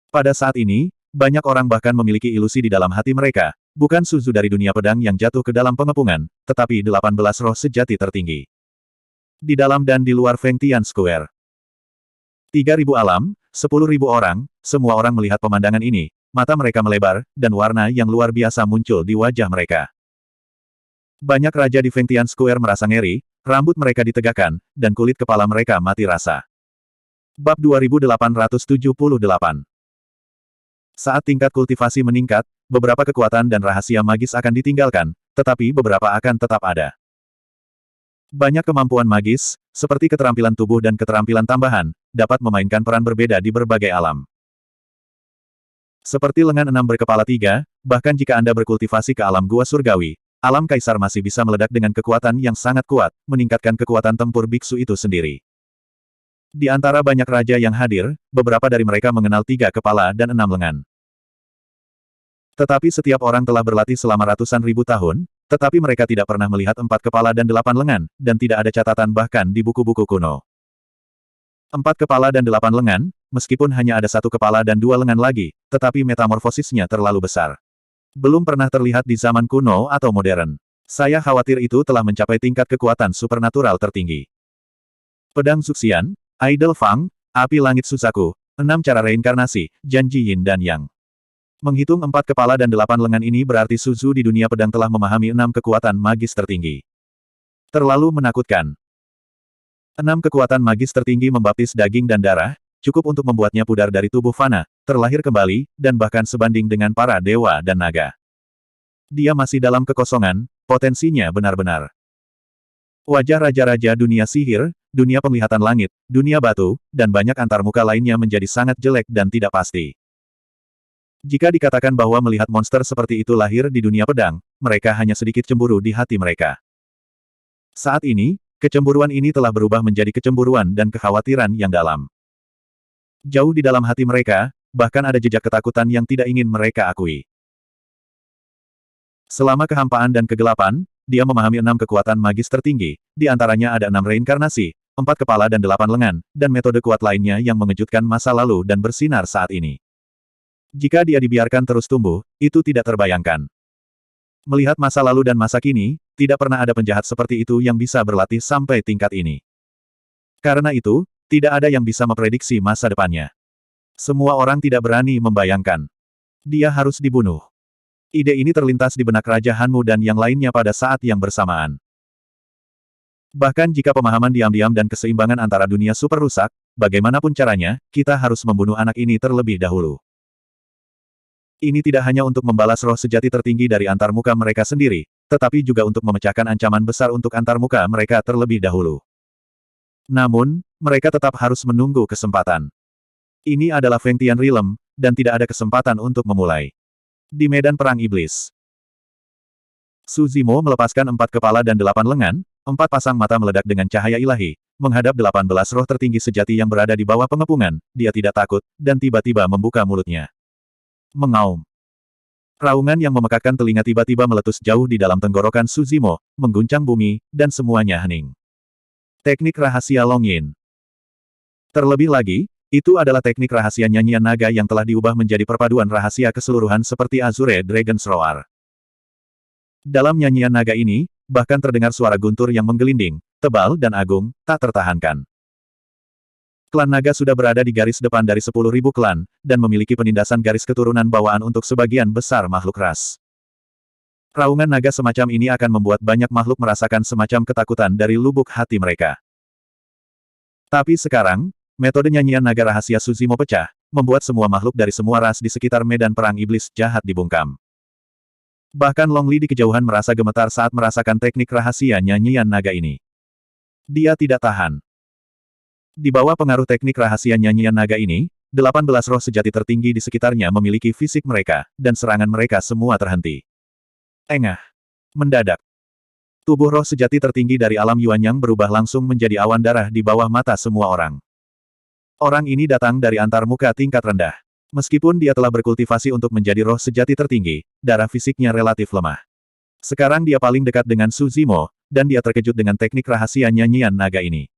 Pada saat ini, banyak orang bahkan memiliki ilusi di dalam hati mereka, bukan Su Zhu dari dunia pedang yang jatuh ke dalam pengepungan, tetapi 18 roh sejati tertinggi. Di dalam dan di luar Fengtian Square. 3.000 alam, 10.000 orang, semua orang melihat pemandangan ini, mata mereka melebar, dan warna yang luar biasa muncul di wajah mereka. Banyak raja di Fengtian Square merasa ngeri, rambut mereka ditegakkan, dan kulit kepala mereka mati rasa. Bab 2878. Saat tingkat kultivasi meningkat, beberapa kekuatan dan rahasia magis akan ditinggalkan, tetapi beberapa akan tetap ada. Banyak kemampuan magis, seperti keterampilan tubuh dan keterampilan tambahan, dapat memainkan peran berbeda di berbagai alam. Seperti lengan 6 berkepala 3, bahkan jika Anda berkultivasi ke alam gua surgawi, alam kaisar masih bisa meledak dengan kekuatan yang sangat kuat, meningkatkan kekuatan tempur biksu itu sendiri. Di antara banyak raja yang hadir, beberapa dari mereka mengenal 3 kepala dan 6 lengan. Tetapi setiap orang telah berlatih selama ratusan ribu tahun, tetapi mereka tidak pernah melihat 4 kepala dan 8 lengan, dan tidak ada catatan bahkan di buku-buku kuno. 4 kepala dan 8 lengan, meskipun hanya ada 1 kepala dan 2 lengan lagi, tetapi metamorfosisnya terlalu besar. Belum pernah terlihat di zaman kuno atau modern. Saya khawatir itu telah mencapai tingkat kekuatan supernatural tertinggi. Pedang Suxian, Idol Fang, Api Langit Susaku, 6 cara reinkarnasi, Janji Yin dan Yang. Menghitung 4 kepala dan 8 lengan ini berarti Su Zhu di dunia pedang telah memahami 6 kekuatan magis tertinggi. Terlalu menakutkan. 6 kekuatan magis tertinggi membaptis daging dan darah, cukup untuk membuatnya pudar dari tubuh fana, terlahir kembali, dan bahkan sebanding dengan para dewa dan naga. Dia masih dalam kekosongan, potensinya benar-benar. Wajah raja-raja dunia sihir, dunia penglihatan langit, dunia batu, dan banyak antarmuka lainnya menjadi sangat jelek dan tidak pasti. Jika dikatakan bahwa melihat monster seperti itu lahir di dunia pedang, mereka hanya sedikit cemburu di hati mereka. Saat ini, kecemburuan ini telah berubah menjadi kecemburuan dan kekhawatiran yang dalam. Jauh di dalam hati mereka, bahkan ada jejak ketakutan yang tidak ingin mereka akui. Selama kehampaan dan kegelapan, dia memahami 6 kekuatan magis tertinggi, di antaranya ada 6 reinkarnasi, 4 kepala dan 8 lengan, dan metode kuat lainnya yang mengejutkan masa lalu dan bersinar saat ini. Jika dia dibiarkan terus tumbuh, itu tidak terbayangkan. Melihat masa lalu dan masa kini, tidak pernah ada penjahat seperti itu yang bisa berlatih sampai tingkat ini. Karena itu, tidak ada yang bisa memprediksi masa depannya. Semua orang tidak berani membayangkan. Dia harus dibunuh. Ide ini terlintas di benak Raja Hanmu dan yang lainnya pada saat yang bersamaan. Bahkan jika pemahaman diam-diam dan keseimbangan antara dunia super rusak, bagaimanapun caranya, kita harus membunuh anak ini terlebih dahulu. Ini tidak hanya untuk membalas roh sejati tertinggi dari antarmuka mereka sendiri, tetapi juga untuk memecahkan ancaman besar untuk antarmuka mereka terlebih dahulu. Namun, mereka tetap harus menunggu kesempatan. Ini adalah Feng Tian Realm, dan tidak ada kesempatan untuk memulai. Di medan perang iblis, Su Zimo melepaskan 4 kepala dan 8 lengan, 4 pasang mata meledak dengan cahaya ilahi, menghadap 18 roh tertinggi sejati yang berada di bawah pengepungan, dia tidak takut, dan tiba-tiba membuka mulutnya. Mengaum. Raungan yang memekakkan telinga tiba-tiba meletus jauh di dalam tenggorokan Su Zimo, mengguncang bumi, dan semuanya hening. Teknik rahasia Longyin. Terlebih lagi, itu adalah teknik rahasia nyanyian naga yang telah diubah menjadi perpaduan rahasia keseluruhan seperti Azure Dragon's Roar. Dalam nyanyian naga ini, bahkan terdengar suara guntur yang menggelinding, tebal dan agung, tak tertahankan. Klan naga sudah berada di garis depan dari 10.000 klan, dan memiliki penindasan garis keturunan bawaan untuk sebagian besar makhluk ras. Raungan naga semacam ini akan membuat banyak makhluk merasakan semacam ketakutan dari lubuk hati mereka. Tapi sekarang, metode nyanyian naga rahasia Su Zimo pecah, membuat semua makhluk dari semua ras di sekitar medan perang iblis jahat dibungkam. Bahkan Long Li di kejauhan merasa gemetar saat merasakan teknik rahasia nyanyian naga ini. Dia tidak tahan. Di bawah pengaruh teknik rahasia nyanyian naga ini, 18 roh sejati tertinggi di sekitarnya memiliki fisik mereka, dan serangan mereka semua terhenti. Engah. Mendadak. Tubuh roh sejati tertinggi dari alam Yuanyang berubah langsung menjadi awan darah di bawah mata semua orang. Orang ini datang dari antarmuka tingkat rendah. Meskipun dia telah berkultivasi untuk menjadi roh sejati tertinggi, darah fisiknya relatif lemah. Sekarang dia paling dekat dengan Su Zimo, dan dia terkejut dengan teknik rahasia nyanyian naga ini.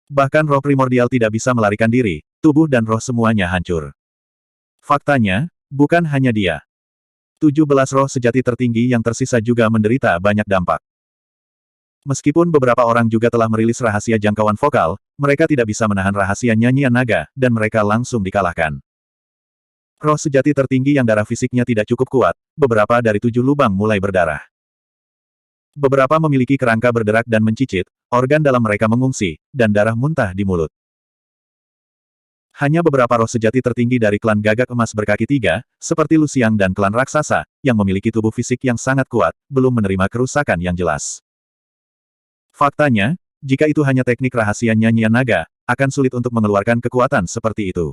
Bahkan roh primordial tidak bisa melarikan diri, tubuh dan roh semuanya hancur. Faktanya, bukan hanya dia. 17 roh sejati tertinggi yang tersisa juga menderita banyak dampak. Meskipun beberapa orang juga telah merilis rahasia jangkauan vokal, mereka tidak bisa menahan rahasia nyanyian naga, dan mereka langsung dikalahkan. Roh sejati tertinggi yang darah fisiknya tidak cukup kuat, beberapa dari 7 lubang mulai berdarah. Beberapa memiliki kerangka berderak dan mencicit, organ dalam mereka mengungsi, dan darah muntah di mulut. Hanya beberapa roh sejati tertinggi dari klan Gagak Emas Berkaki 3, seperti Luxiang dan klan Raksasa, yang memiliki tubuh fisik yang sangat kuat, belum menerima kerusakan yang jelas. Faktanya, jika itu hanya teknik rahasia nyanyian naga, akan sulit untuk mengeluarkan kekuatan seperti itu.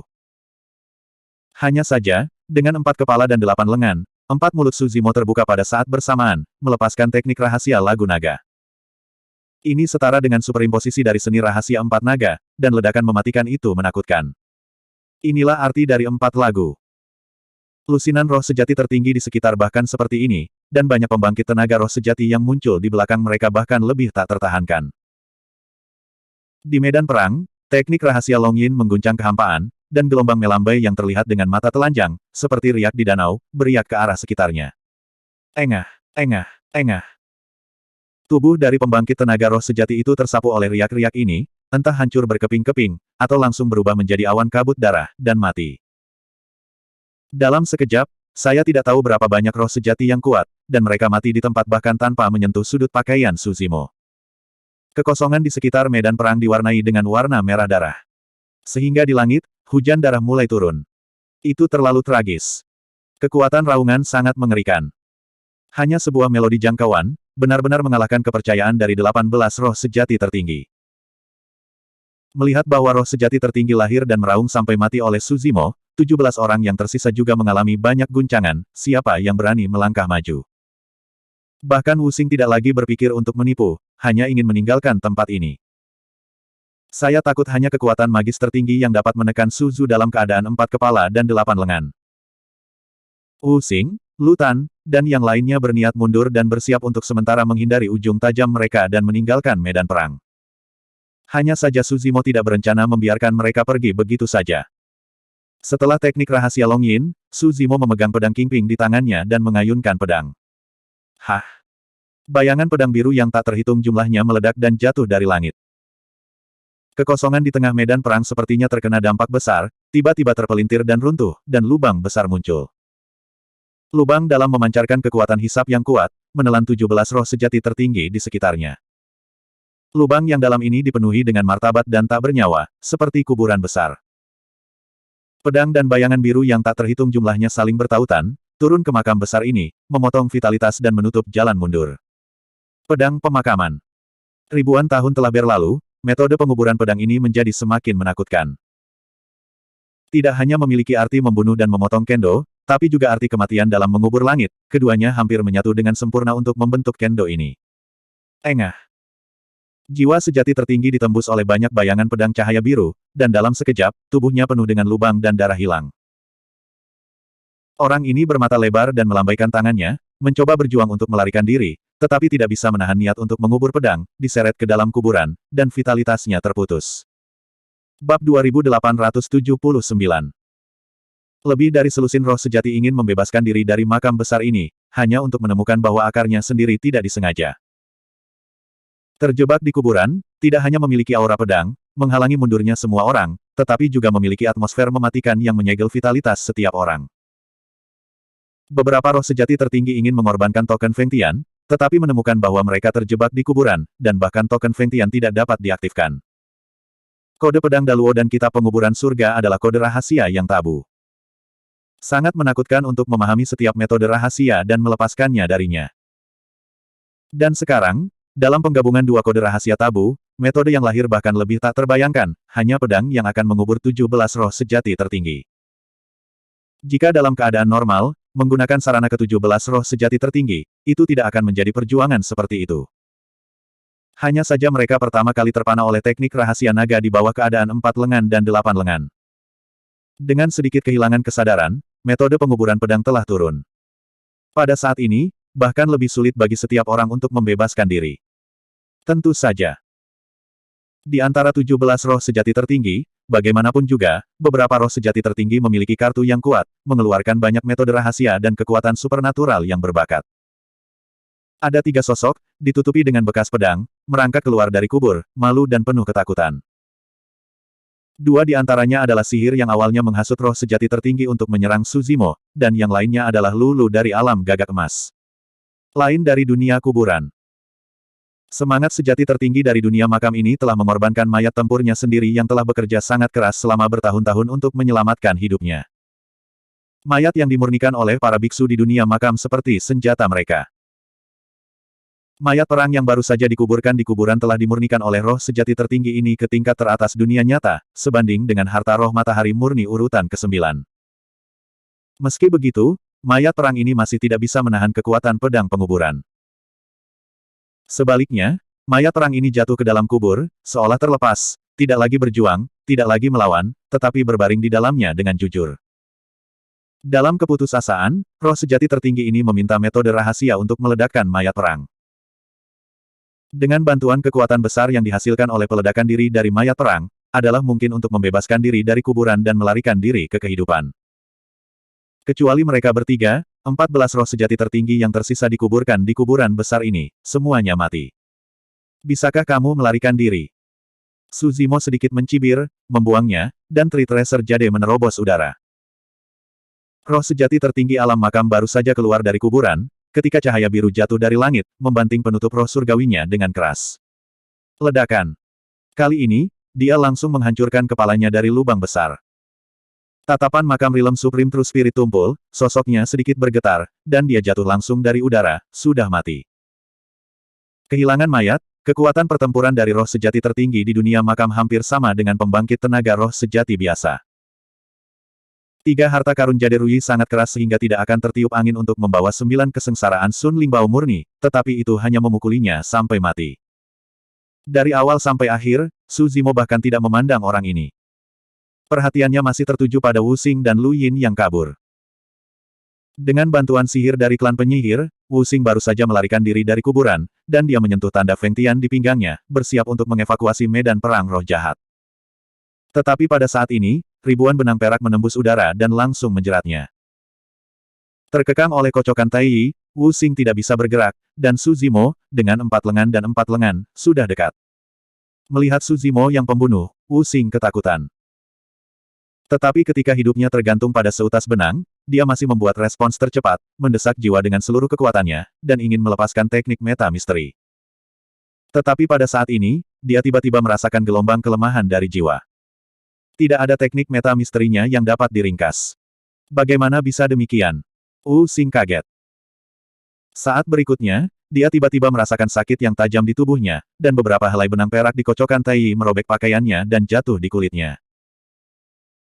Hanya saja, dengan 4 kepala dan 8 lengan, 4 mulut Su Zimo terbuka pada saat bersamaan, melepaskan teknik rahasia lagu naga. Ini setara dengan superimposisi dari seni rahasia 4 naga, dan ledakan mematikan itu menakutkan. Inilah arti dari 4 lagu. Lusinan roh sejati tertinggi di sekitar bahkan seperti ini, dan banyak pembangkit tenaga roh sejati yang muncul di belakang mereka bahkan lebih tak tertahankan. Di medan perang, teknik rahasia Longyin mengguncang kehampaan, dan gelombang melambai yang terlihat dengan mata telanjang, seperti riak di danau, beriak ke arah sekitarnya. Engah, engah, engah. Tubuh dari pembangkit tenaga roh sejati itu tersapu oleh riak-riak ini, entah hancur berkeping-keping, atau langsung berubah menjadi awan kabut darah, dan mati. Dalam sekejap, saya tidak tahu berapa banyak roh sejati yang kuat, dan mereka mati di tempat bahkan tanpa menyentuh sudut pakaian Su Zimo. Kekosongan di sekitar medan perang diwarnai dengan warna merah darah. Sehingga di langit, hujan darah mulai turun. Itu terlalu tragis. Kekuatan raungan sangat mengerikan. Hanya sebuah melodi jangkauan, benar-benar mengalahkan kepercayaan dari 18 roh sejati tertinggi. Melihat bahwa roh sejati tertinggi lahir dan meraung sampai mati oleh Suzimo, 17 orang yang tersisa juga mengalami banyak guncangan, siapa yang berani melangkah maju. Bahkan Wu Xing tidak lagi berpikir untuk menipu, hanya ingin meninggalkan tempat ini. Saya takut hanya kekuatan magis tertinggi yang dapat menekan Su Zhu dalam keadaan 4 kepala dan 8 lengan. Wu Xing, Lu Tan, dan yang lainnya berniat mundur dan bersiap untuk sementara menghindari ujung tajam mereka dan meninggalkan medan perang. Hanya saja Su Zimo tidak berencana membiarkan mereka pergi begitu saja. Setelah teknik rahasia Long Yin, Su Zimo memegang pedang Qingping di tangannya dan mengayunkan pedang. Hah! Bayangan pedang biru yang tak terhitung jumlahnya meledak dan jatuh dari langit. Kekosongan di tengah medan perang sepertinya terkena dampak besar, tiba-tiba terpelintir dan runtuh, dan lubang besar muncul. Lubang dalam memancarkan kekuatan hisap yang kuat, menelan 17 roh sejati tertinggi di sekitarnya. Lubang yang dalam ini dipenuhi dengan martabat dan tak bernyawa, seperti kuburan besar. Pedang dan bayangan biru yang tak terhitung jumlahnya saling bertautan, turun ke makam besar ini, memotong vitalitas dan menutup jalan mundur. Pedang pemakaman. Ribuan tahun telah berlalu, metode penguburan pedang ini menjadi semakin menakutkan. Tidak hanya memiliki arti membunuh dan memotong kendo, tapi juga arti kematian dalam mengubur langit, keduanya hampir menyatu dengan sempurna untuk membentuk kendo ini. Engah. Jiwa sejati tertinggi ditembus oleh banyak bayangan pedang cahaya biru, dan dalam sekejap, tubuhnya penuh dengan lubang dan darah hilang. Orang ini bermata lebar dan melambaikan tangannya, mencoba berjuang untuk melarikan diri, tetapi tidak bisa menahan niat untuk mengubur pedang, diseret ke dalam kuburan, dan vitalitasnya terputus. Bab 2879. Lebih dari selusin roh sejati ingin membebaskan diri dari makam besar ini, hanya untuk menemukan bahwa akarnya sendiri tidak disengaja. Terjebak di kuburan, tidak hanya memiliki aura pedang, menghalangi mundurnya semua orang, tetapi juga memiliki atmosfer mematikan yang menyegel vitalitas setiap orang. Beberapa roh sejati tertinggi ingin mengorbankan token Feng Tian, tetapi menemukan bahwa mereka terjebak di kuburan, dan bahkan token Feng Tian tidak dapat diaktifkan. Kode pedang Daluo dan kitab penguburan surga adalah kode rahasia yang tabu. Sangat menakutkan untuk memahami setiap metode rahasia dan melepaskannya darinya. Dan sekarang, dalam penggabungan dua kode rahasia tabu, metode yang lahir bahkan lebih tak terbayangkan, hanya pedang yang akan mengubur 17 roh sejati tertinggi. Jika dalam keadaan normal, menggunakan sarana ke-17 roh sejati tertinggi, itu tidak akan menjadi perjuangan seperti itu. Hanya saja mereka pertama kali terpana oleh teknik rahasia naga di bawah keadaan 4 lengan dan 8 lengan. Dengan sedikit kehilangan kesadaran, metode penguburan pedang telah turun. Pada saat ini, bahkan lebih sulit bagi setiap orang untuk membebaskan diri. Tentu saja. Di antara 17 roh sejati tertinggi, bagaimanapun juga, beberapa roh sejati tertinggi memiliki kartu yang kuat, mengeluarkan banyak metode rahasia dan kekuatan supernatural yang berbakat. Ada 3 sosok, ditutupi dengan bekas pedang, merangkak keluar dari kubur, malu dan penuh ketakutan. 2 di antaranya adalah sihir yang awalnya menghasut roh sejati tertinggi untuk menyerang Su Zimo, dan yang lainnya adalah Lulu dari alam gagak emas. Lain dari dunia kuburan. Semangat sejati tertinggi dari dunia makam ini telah mengorbankan mayat tempurnya sendiri yang telah bekerja sangat keras selama bertahun-tahun untuk menyelamatkan hidupnya. Mayat yang dimurnikan oleh para biksu di dunia makam seperti senjata mereka. Mayat perang yang baru saja dikuburkan di kuburan telah dimurnikan oleh roh sejati tertinggi ini ke tingkat teratas dunia nyata, sebanding dengan harta roh matahari murni urutan ke-9. Meski begitu, mayat perang ini masih tidak bisa menahan kekuatan pedang penguburan. Sebaliknya, mayat perang ini jatuh ke dalam kubur, seolah terlepas, tidak lagi berjuang, tidak lagi melawan, tetapi berbaring di dalamnya dengan jujur. Dalam keputusasaan, roh sejati tertinggi ini meminta metode rahasia untuk meledakkan mayat perang. Dengan bantuan kekuatan besar yang dihasilkan oleh peledakan diri dari mayat perang, adalah mungkin untuk membebaskan diri dari kuburan dan melarikan diri ke kehidupan. Kecuali mereka bertiga, 14 roh sejati tertinggi yang tersisa dikuburkan di kuburan besar ini, semuanya mati. Bisakah kamu melarikan diri? Su Zimo sedikit mencibir, membuangnya, dan Tri Tracer Jade menerobos udara. Roh sejati tertinggi alam makam baru saja keluar dari kuburan, ketika cahaya biru jatuh dari langit, membanting penutup roh surgawinya dengan keras. Ledakan. Kali ini, dia langsung menghancurkan kepalanya dari lubang besar. Tatapan makam Realm Supreme True Spirit tumpul, sosoknya sedikit bergetar, dan dia jatuh langsung dari udara, sudah mati. Kehilangan mayat, kekuatan pertempuran dari roh sejati tertinggi di dunia makam hampir sama dengan pembangkit tenaga roh sejati biasa. Tiga harta karun Jade Rui sangat keras sehingga tidak akan tertiup angin untuk membawa 9 kesengsaraan Sun Lingbao murni, tetapi itu hanya memukulinya sampai mati. Dari awal sampai akhir, Su Zimo bahkan tidak memandang orang ini. Perhatiannya masih tertuju pada Wu Xing dan Lu Yin yang kabur. Dengan bantuan sihir dari klan penyihir, Wu Xing baru saja melarikan diri dari kuburan, dan dia menyentuh tanda Feng Tian di pinggangnya, bersiap untuk mengevakuasi medan perang roh jahat. Tetapi pada saat ini, ribuan benang perak menembus udara dan langsung menjeratnya. Terkekang oleh kocokan Tai Yi, Wu Xing tidak bisa bergerak, dan Su Zimo, dengan 4 lengan dan 4 lengan, sudah dekat. Melihat Su Zimo yang pembunuh, Wu Xing ketakutan. Tetapi ketika hidupnya tergantung pada seutas benang, dia masih membuat respons tercepat, mendesak jiwa dengan seluruh kekuatannya, dan ingin melepaskan teknik meta misteri. Tetapi pada saat ini, dia tiba-tiba merasakan gelombang kelemahan dari jiwa. Tidak ada teknik meta misterinya yang dapat diringkas. Bagaimana bisa demikian? Wu Xing kaget. Saat berikutnya, dia tiba-tiba merasakan sakit yang tajam di tubuhnya, dan beberapa helai benang perak di kocokan Tai Yi merobek pakaiannya dan jatuh di kulitnya.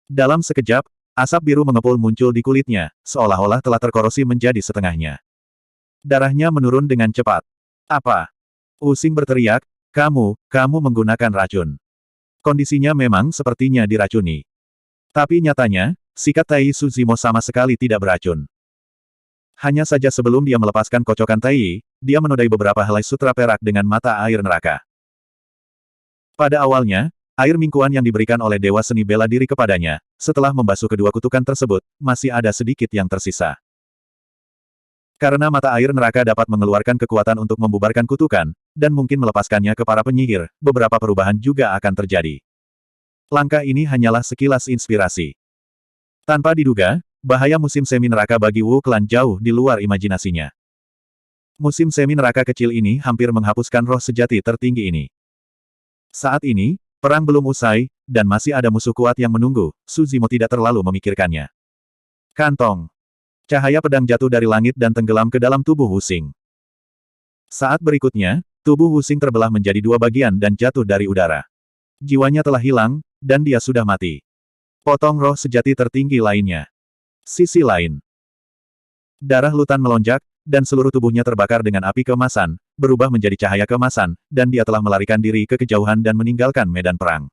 Dalam sekejap, asap biru mengepul muncul di kulitnya, seolah-olah telah terkorosi menjadi setengahnya. Darahnya menurun dengan cepat. Apa? Wu Xing berteriak, kamu menggunakan racun. Kondisinya memang sepertinya diracuni. Tapi nyatanya, sikat Tai Yi Su Zimo sama sekali tidak beracun. Hanya saja sebelum dia melepaskan kocokan Tai Yi, dia menodai beberapa helai sutra perak dengan mata air neraka. Pada awalnya, air mingkuan yang diberikan oleh Dewa Seni bela diri kepadanya, setelah membasuh kedua kutukan tersebut, masih ada sedikit yang tersisa. Karena mata air neraka dapat mengeluarkan kekuatan untuk membubarkan kutukan, dan mungkin melepaskannya ke para penyihir, beberapa perubahan juga akan terjadi. Langkah ini hanyalah sekilas inspirasi. Tanpa diduga, bahaya musim semi neraka bagi Wu Klan jauh di luar imajinasinya. Musim semi neraka kecil ini hampir menghapuskan roh sejati tertinggi ini. Saat ini, perang belum usai, dan masih ada musuh kuat yang menunggu, Su Zimo tidak terlalu memikirkannya. Kantong. Cahaya pedang jatuh dari langit dan tenggelam ke dalam tubuh Wu Xing. Saat berikutnya, tubuh Wu Xing terbelah menjadi 2 bagian dan jatuh dari udara. Jiwanya telah hilang, dan dia sudah mati. Potong roh sejati tertinggi lainnya. Sisi lain. Darah Lutan melonjak, dan seluruh tubuhnya terbakar dengan api keemasan, berubah menjadi cahaya keemasan, dan dia telah melarikan diri ke kejauhan dan meninggalkan medan perang.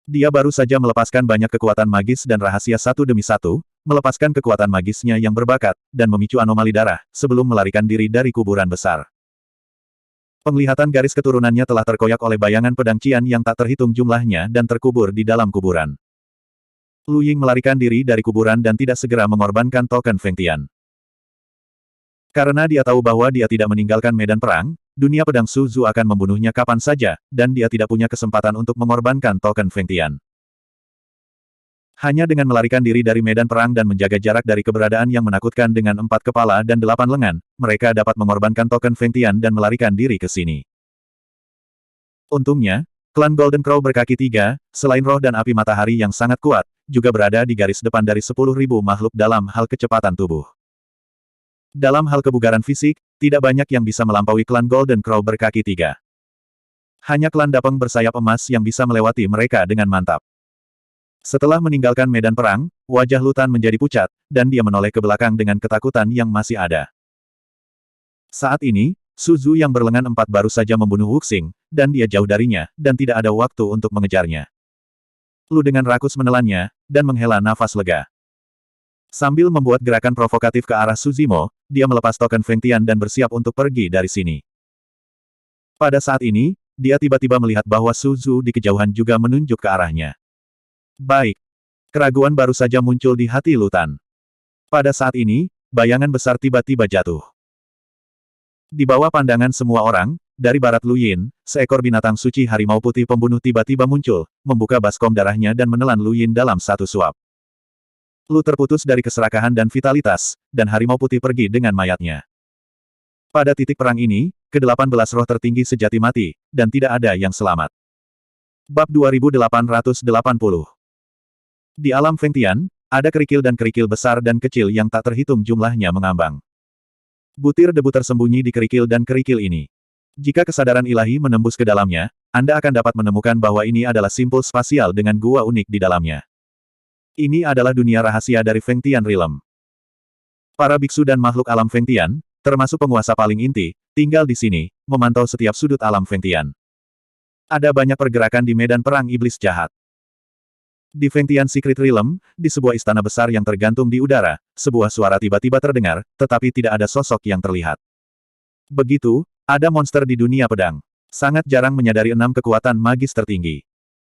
Dia baru saja melepaskan banyak kekuatan magis dan rahasia satu demi satu, melepaskan kekuatan magisnya yang berbakat, dan memicu anomali darah, sebelum melarikan diri dari kuburan besar. Penglihatan garis keturunannya telah terkoyak oleh bayangan pedang Qian yang tak terhitung jumlahnya dan terkubur di dalam kuburan. Lu Ying melarikan diri dari kuburan dan tidak segera mengorbankan token Feng Tian. Karena dia tahu bahwa dia tidak meninggalkan medan perang, dunia pedang Su Zhu akan membunuhnya kapan saja, dan dia tidak punya kesempatan untuk mengorbankan token Feng Tian. Hanya dengan melarikan diri dari medan perang dan menjaga jarak dari keberadaan yang menakutkan dengan 4 kepala dan 8 lengan, mereka dapat mengorbankan token Feng Tian dan melarikan diri ke sini. Untungnya, klan Golden Crow berkaki 3, selain roh dan api matahari yang sangat kuat, juga berada di garis depan dari 10.000 makhluk dalam hal kecepatan tubuh. Dalam hal kebugaran fisik, tidak banyak yang bisa melampaui klan Golden Crow berkaki 3. Hanya klan Dapeng bersayap emas yang bisa melewati mereka dengan mantap. Setelah meninggalkan medan perang, wajah Lutan menjadi pucat, dan dia menoleh ke belakang dengan ketakutan yang masih ada. Saat ini, Su Zhu yang berlengan 4 baru saja membunuh Wu Xing, dan dia jauh darinya, dan tidak ada waktu untuk mengejarnya. Lu dengan rakus menelannya, dan menghela nafas lega. Sambil membuat gerakan provokatif ke arah Su Zimo, dia melepas token Feng Tian dan bersiap untuk pergi dari sini. Pada saat ini, dia tiba-tiba melihat bahwa Su Zhu di kejauhan juga menunjuk ke arahnya. Baik. Keraguan baru saja muncul di hati Lutan. Pada saat ini, bayangan besar tiba-tiba jatuh. Di bawah pandangan semua orang, dari barat Lu Yin, seekor binatang suci harimau putih pembunuh tiba-tiba muncul, membuka baskom darahnya dan menelan Lu Yin dalam satu suap. Lu terputus dari keserakahan dan vitalitas, dan harimau putih pergi dengan mayatnya. Pada titik perang ini, ke-18 roh tertinggi sejati mati, dan tidak ada yang selamat. Bab 2880. Di alam Feng Tian, ada kerikil dan kerikil besar dan kecil yang tak terhitung jumlahnya mengambang. Butir debu tersembunyi di kerikil dan kerikil ini. Jika kesadaran ilahi menembus ke dalamnya, Anda akan dapat menemukan bahwa ini adalah simpul spasial dengan gua unik di dalamnya. Ini adalah dunia rahasia dari Fengtian Realm. Para biksu dan makhluk alam Fengtian, termasuk penguasa paling inti, tinggal di sini, memantau setiap sudut alam Fengtian. Ada banyak pergerakan di medan perang iblis jahat. Di Fengtian Secret Realm, di sebuah istana besar yang tergantung di udara, sebuah suara tiba-tiba terdengar, tetapi tidak ada sosok yang terlihat. Begitu, ada monster di dunia pedang. Sangat jarang menyadari 6 kekuatan magis tertinggi.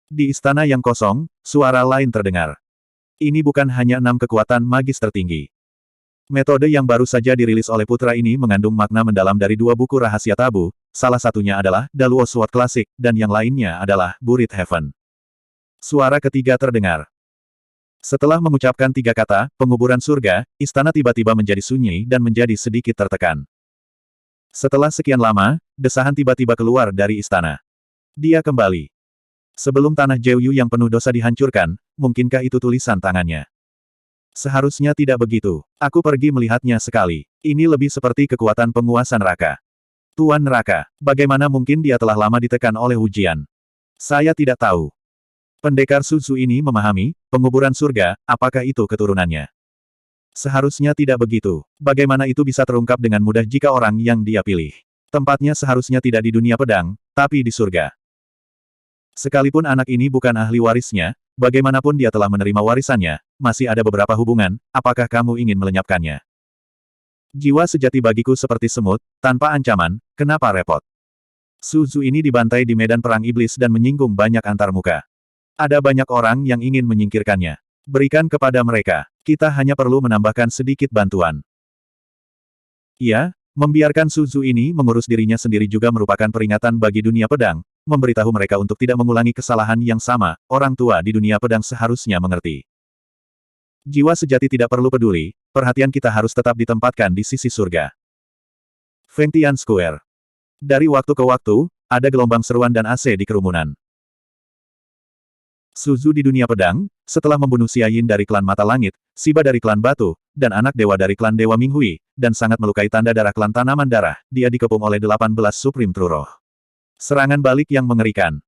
Di istana yang kosong, suara lain terdengar. Ini bukan hanya 6 kekuatan magis tertinggi. Metode yang baru saja dirilis oleh putra ini mengandung makna mendalam dari 2 buku rahasia tabu, salah satunya adalah Daluo Sword Classic, dan yang lainnya adalah Buried Heaven. Suara ketiga terdengar. Setelah mengucapkan 3 kata, penguburan surga, istana tiba-tiba menjadi sunyi dan menjadi sedikit tertekan. Setelah sekian lama, desahan tiba-tiba keluar dari istana. Dia kembali. Sebelum tanah Jeoyu yang penuh dosa dihancurkan, mungkinkah itu tulisan tangannya? Seharusnya tidak begitu. Aku pergi melihatnya sekali. Ini lebih seperti kekuatan penguasa neraka. Tuan neraka, bagaimana mungkin dia telah lama ditekan oleh ujian? Saya tidak tahu. Pendekar Suzu ini memahami, penguburan surga, apakah itu keturunannya? Seharusnya tidak begitu. Bagaimana itu bisa terungkap dengan mudah jika orang yang dia pilih? Tempatnya seharusnya tidak di dunia pedang, tapi di surga. Sekalipun anak ini bukan ahli warisnya, bagaimanapun dia telah menerima warisannya, masih ada beberapa hubungan, apakah kamu ingin melenyapkannya? Jiwa sejati bagiku seperti semut, tanpa ancaman, kenapa repot? Suzu ini dibantai di medan perang iblis dan menyinggung banyak antarmuka. Ada banyak orang yang ingin menyingkirkannya. Berikan kepada mereka. Kita hanya perlu menambahkan sedikit bantuan. Iya, membiarkan Suzu ini mengurus dirinya sendiri juga merupakan peringatan bagi dunia pedang, memberitahu mereka untuk tidak mengulangi kesalahan yang sama, orang tua di dunia pedang seharusnya mengerti. Jiwa sejati tidak perlu peduli, perhatian kita harus tetap ditempatkan di sisi surga. Fengtian Square. Dari waktu ke waktu, ada gelombang seruan dan AC di kerumunan. Suzu di dunia pedang, setelah membunuh Xia Yin dari klan Mata Langit, Shiba dari klan Batu, dan anak dewa dari klan Dewa Minghui, dan sangat melukai tanda darah klan Tanaman Darah, dia dikepung oleh 18 Supreme True Roh. Serangan balik yang mengerikan.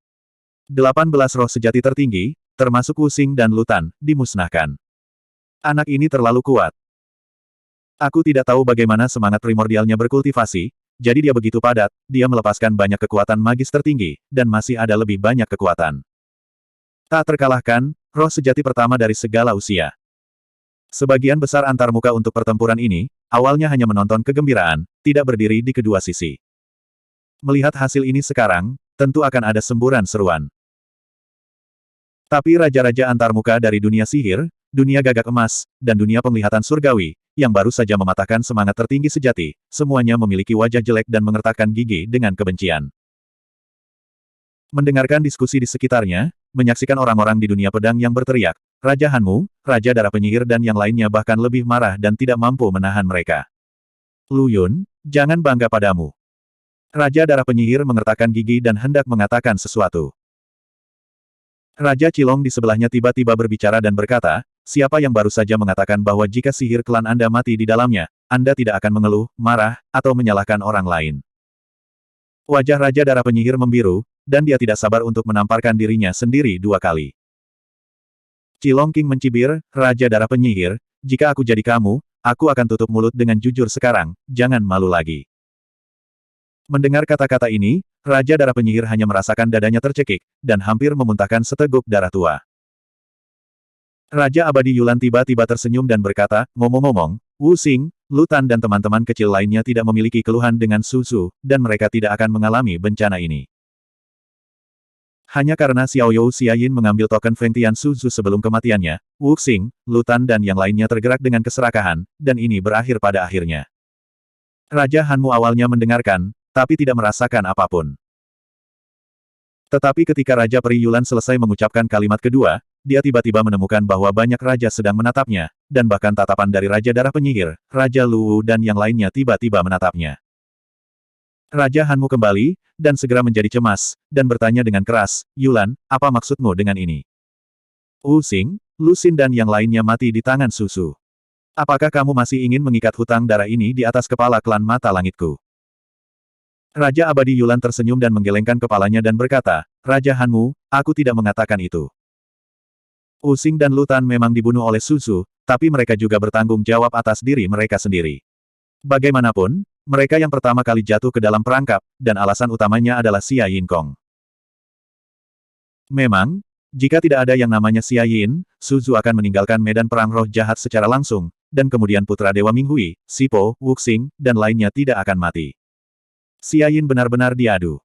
18 roh sejati tertinggi, termasuk Wuxing dan Lutan, dimusnahkan. Anak ini terlalu kuat. Aku tidak tahu bagaimana semangat primordialnya berkultivasi, jadi dia begitu padat, dia melepaskan banyak kekuatan magis tertinggi, dan masih ada lebih banyak kekuatan. Tak terkalahkan, roh sejati pertama dari segala usia. Sebagian besar antarmuka untuk pertempuran ini, awalnya hanya menonton kegembiraan, tidak berdiri di kedua sisi. Melihat hasil ini sekarang, tentu akan ada semburan seruan. Tapi raja-raja antarmuka dari dunia sihir, dunia gagak emas, dan dunia penglihatan surgawi, yang baru saja mematahkan semangat tertinggi sejati, semuanya memiliki wajah jelek dan mengertakkan gigi dengan kebencian. Mendengarkan diskusi di sekitarnya, menyaksikan orang-orang di dunia pedang yang berteriak, Raja Hanmu, Raja Darah Penyihir dan yang lainnya bahkan lebih marah dan tidak mampu menahan mereka. Lu Yun, jangan bangga padamu. Raja Darah Penyihir mengertakkan gigi dan hendak mengatakan sesuatu. Raja Cilong di sebelahnya tiba-tiba berbicara dan berkata, siapa yang baru saja mengatakan bahwa jika sihir klan Anda mati di dalamnya, Anda tidak akan mengeluh, marah, atau menyalahkan orang lain. Wajah Raja Darah Penyihir membiru, dan dia tidak sabar untuk menamparkan dirinya sendiri 2 kali. Cilong King mencibir, Raja Darah Penyihir, jika aku jadi kamu, aku akan tutup mulut dengan jujur sekarang, jangan malu lagi. Mendengar kata-kata ini, Raja Darah Penyihir hanya merasakan dadanya tercekik, dan hampir memuntahkan seteguk darah tua. Raja Abadi Yulan tiba-tiba tersenyum dan berkata, ngomong-ngomong, Wuxing, Lutan dan teman-teman kecil lainnya tidak memiliki keluhan dengan Suzu, dan mereka tidak akan mengalami bencana ini. Hanya karena Xiaoyou Xia Yin mengambil token Fengtian Suzu sebelum kematiannya, Wuxing, Lutan dan yang lainnya tergerak dengan keserakahan, dan ini berakhir pada akhirnya. Raja Hanmu awalnya mendengarkan, tapi tidak merasakan apapun. Tetapi ketika Raja Peri Yulan selesai mengucapkan kalimat kedua, dia tiba-tiba menemukan bahwa banyak raja sedang menatapnya, dan bahkan tatapan dari Raja Darah Penyihir, Raja Luwu dan yang lainnya tiba-tiba menatapnya. Raja Hanmu kembali, dan segera menjadi cemas, dan bertanya dengan keras, Yulan, apa maksudmu dengan ini? Wuxing, Luxin dan yang lainnya mati di tangan Suzu. Apakah kamu masih ingin mengikat hutang darah ini di atas kepala klan mata langitku? Raja Abadi Yulan tersenyum dan menggelengkan kepalanya dan berkata, Raja Hanmu, aku tidak mengatakan itu. Using dan Lutan memang dibunuh oleh Suzu, tapi mereka juga bertanggung jawab atas diri mereka sendiri. Bagaimanapun, mereka yang pertama kali jatuh ke dalam perangkap, dan alasan utamanya adalah Xia Yinkong. Memang, jika tidak ada yang namanya Xia Yin, Suzu akan meninggalkan medan perang roh jahat secara langsung, dan kemudian putra Dewa Minghui, Sipo, Wuxing, dan lainnya tidak akan mati. Xia Yin benar-benar diadu.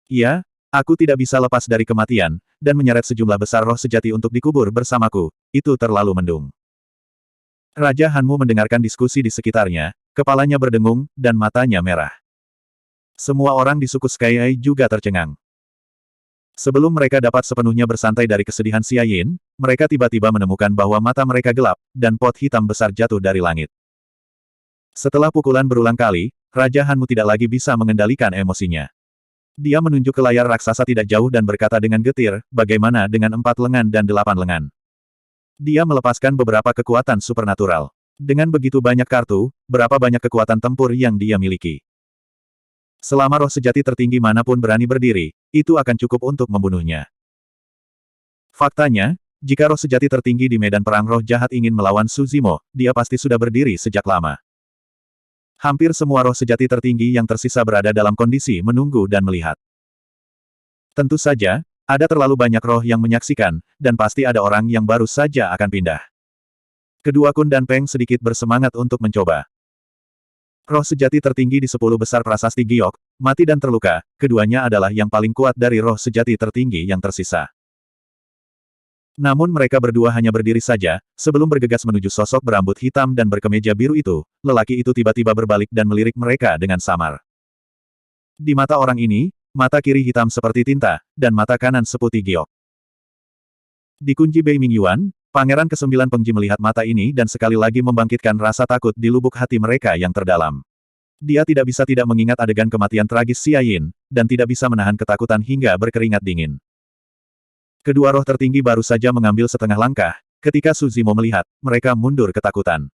Iya, aku tidak bisa lepas dari kematian, dan menyeret sejumlah besar roh sejati untuk dikubur bersamaku, itu terlalu mendung. Raja Hanmu mendengarkan diskusi di sekitarnya, kepalanya berdengung, dan matanya merah. Semua orang di suku Sky juga tercengang. Sebelum mereka dapat sepenuhnya bersantai dari kesedihan Xia Yin, mereka tiba-tiba menemukan bahwa mata mereka gelap, dan pot hitam besar jatuh dari langit. Setelah pukulan berulang kali, Raja Hanmu tidak lagi bisa mengendalikan emosinya. Dia menunjuk ke layar raksasa tidak jauh dan berkata dengan getir, bagaimana dengan 4 lengan dan 8 lengan. Dia melepaskan beberapa kekuatan supernatural. Dengan begitu banyak kartu, berapa banyak kekuatan tempur yang dia miliki. Selama roh sejati tertinggi manapun berani berdiri, itu akan cukup untuk membunuhnya. Faktanya, jika roh sejati tertinggi di medan perang roh jahat ingin melawan Su Zimo, dia pasti sudah berdiri sejak lama. Hampir semua roh sejati tertinggi yang tersisa berada dalam kondisi menunggu dan melihat. Tentu saja, ada terlalu banyak roh yang menyaksikan, dan pasti ada orang yang baru saja akan pindah. Kedua Kun dan Peng sedikit bersemangat untuk mencoba. Roh sejati tertinggi di 10 besar prasasti giok, mati dan terluka, keduanya adalah yang paling kuat dari roh sejati tertinggi yang tersisa. Namun mereka berdua hanya berdiri saja, sebelum bergegas menuju sosok berambut hitam dan berkemeja biru itu, lelaki itu tiba-tiba berbalik dan melirik mereka dengan samar. Di mata orang ini, mata kiri hitam seperti tinta, dan mata kanan seputih giok. Di kunci Bei Mingyuan, Pangeran ke-9 Pengji melihat mata ini dan sekali lagi membangkitkan rasa takut di lubuk hati mereka yang terdalam. Dia tidak bisa tidak mengingat adegan kematian tragis Xia Yin, dan tidak bisa menahan ketakutan hingga berkeringat dingin. Kedua roh tertinggi baru saja mengambil setengah langkah, ketika Su Zimo melihat, mereka mundur ketakutan.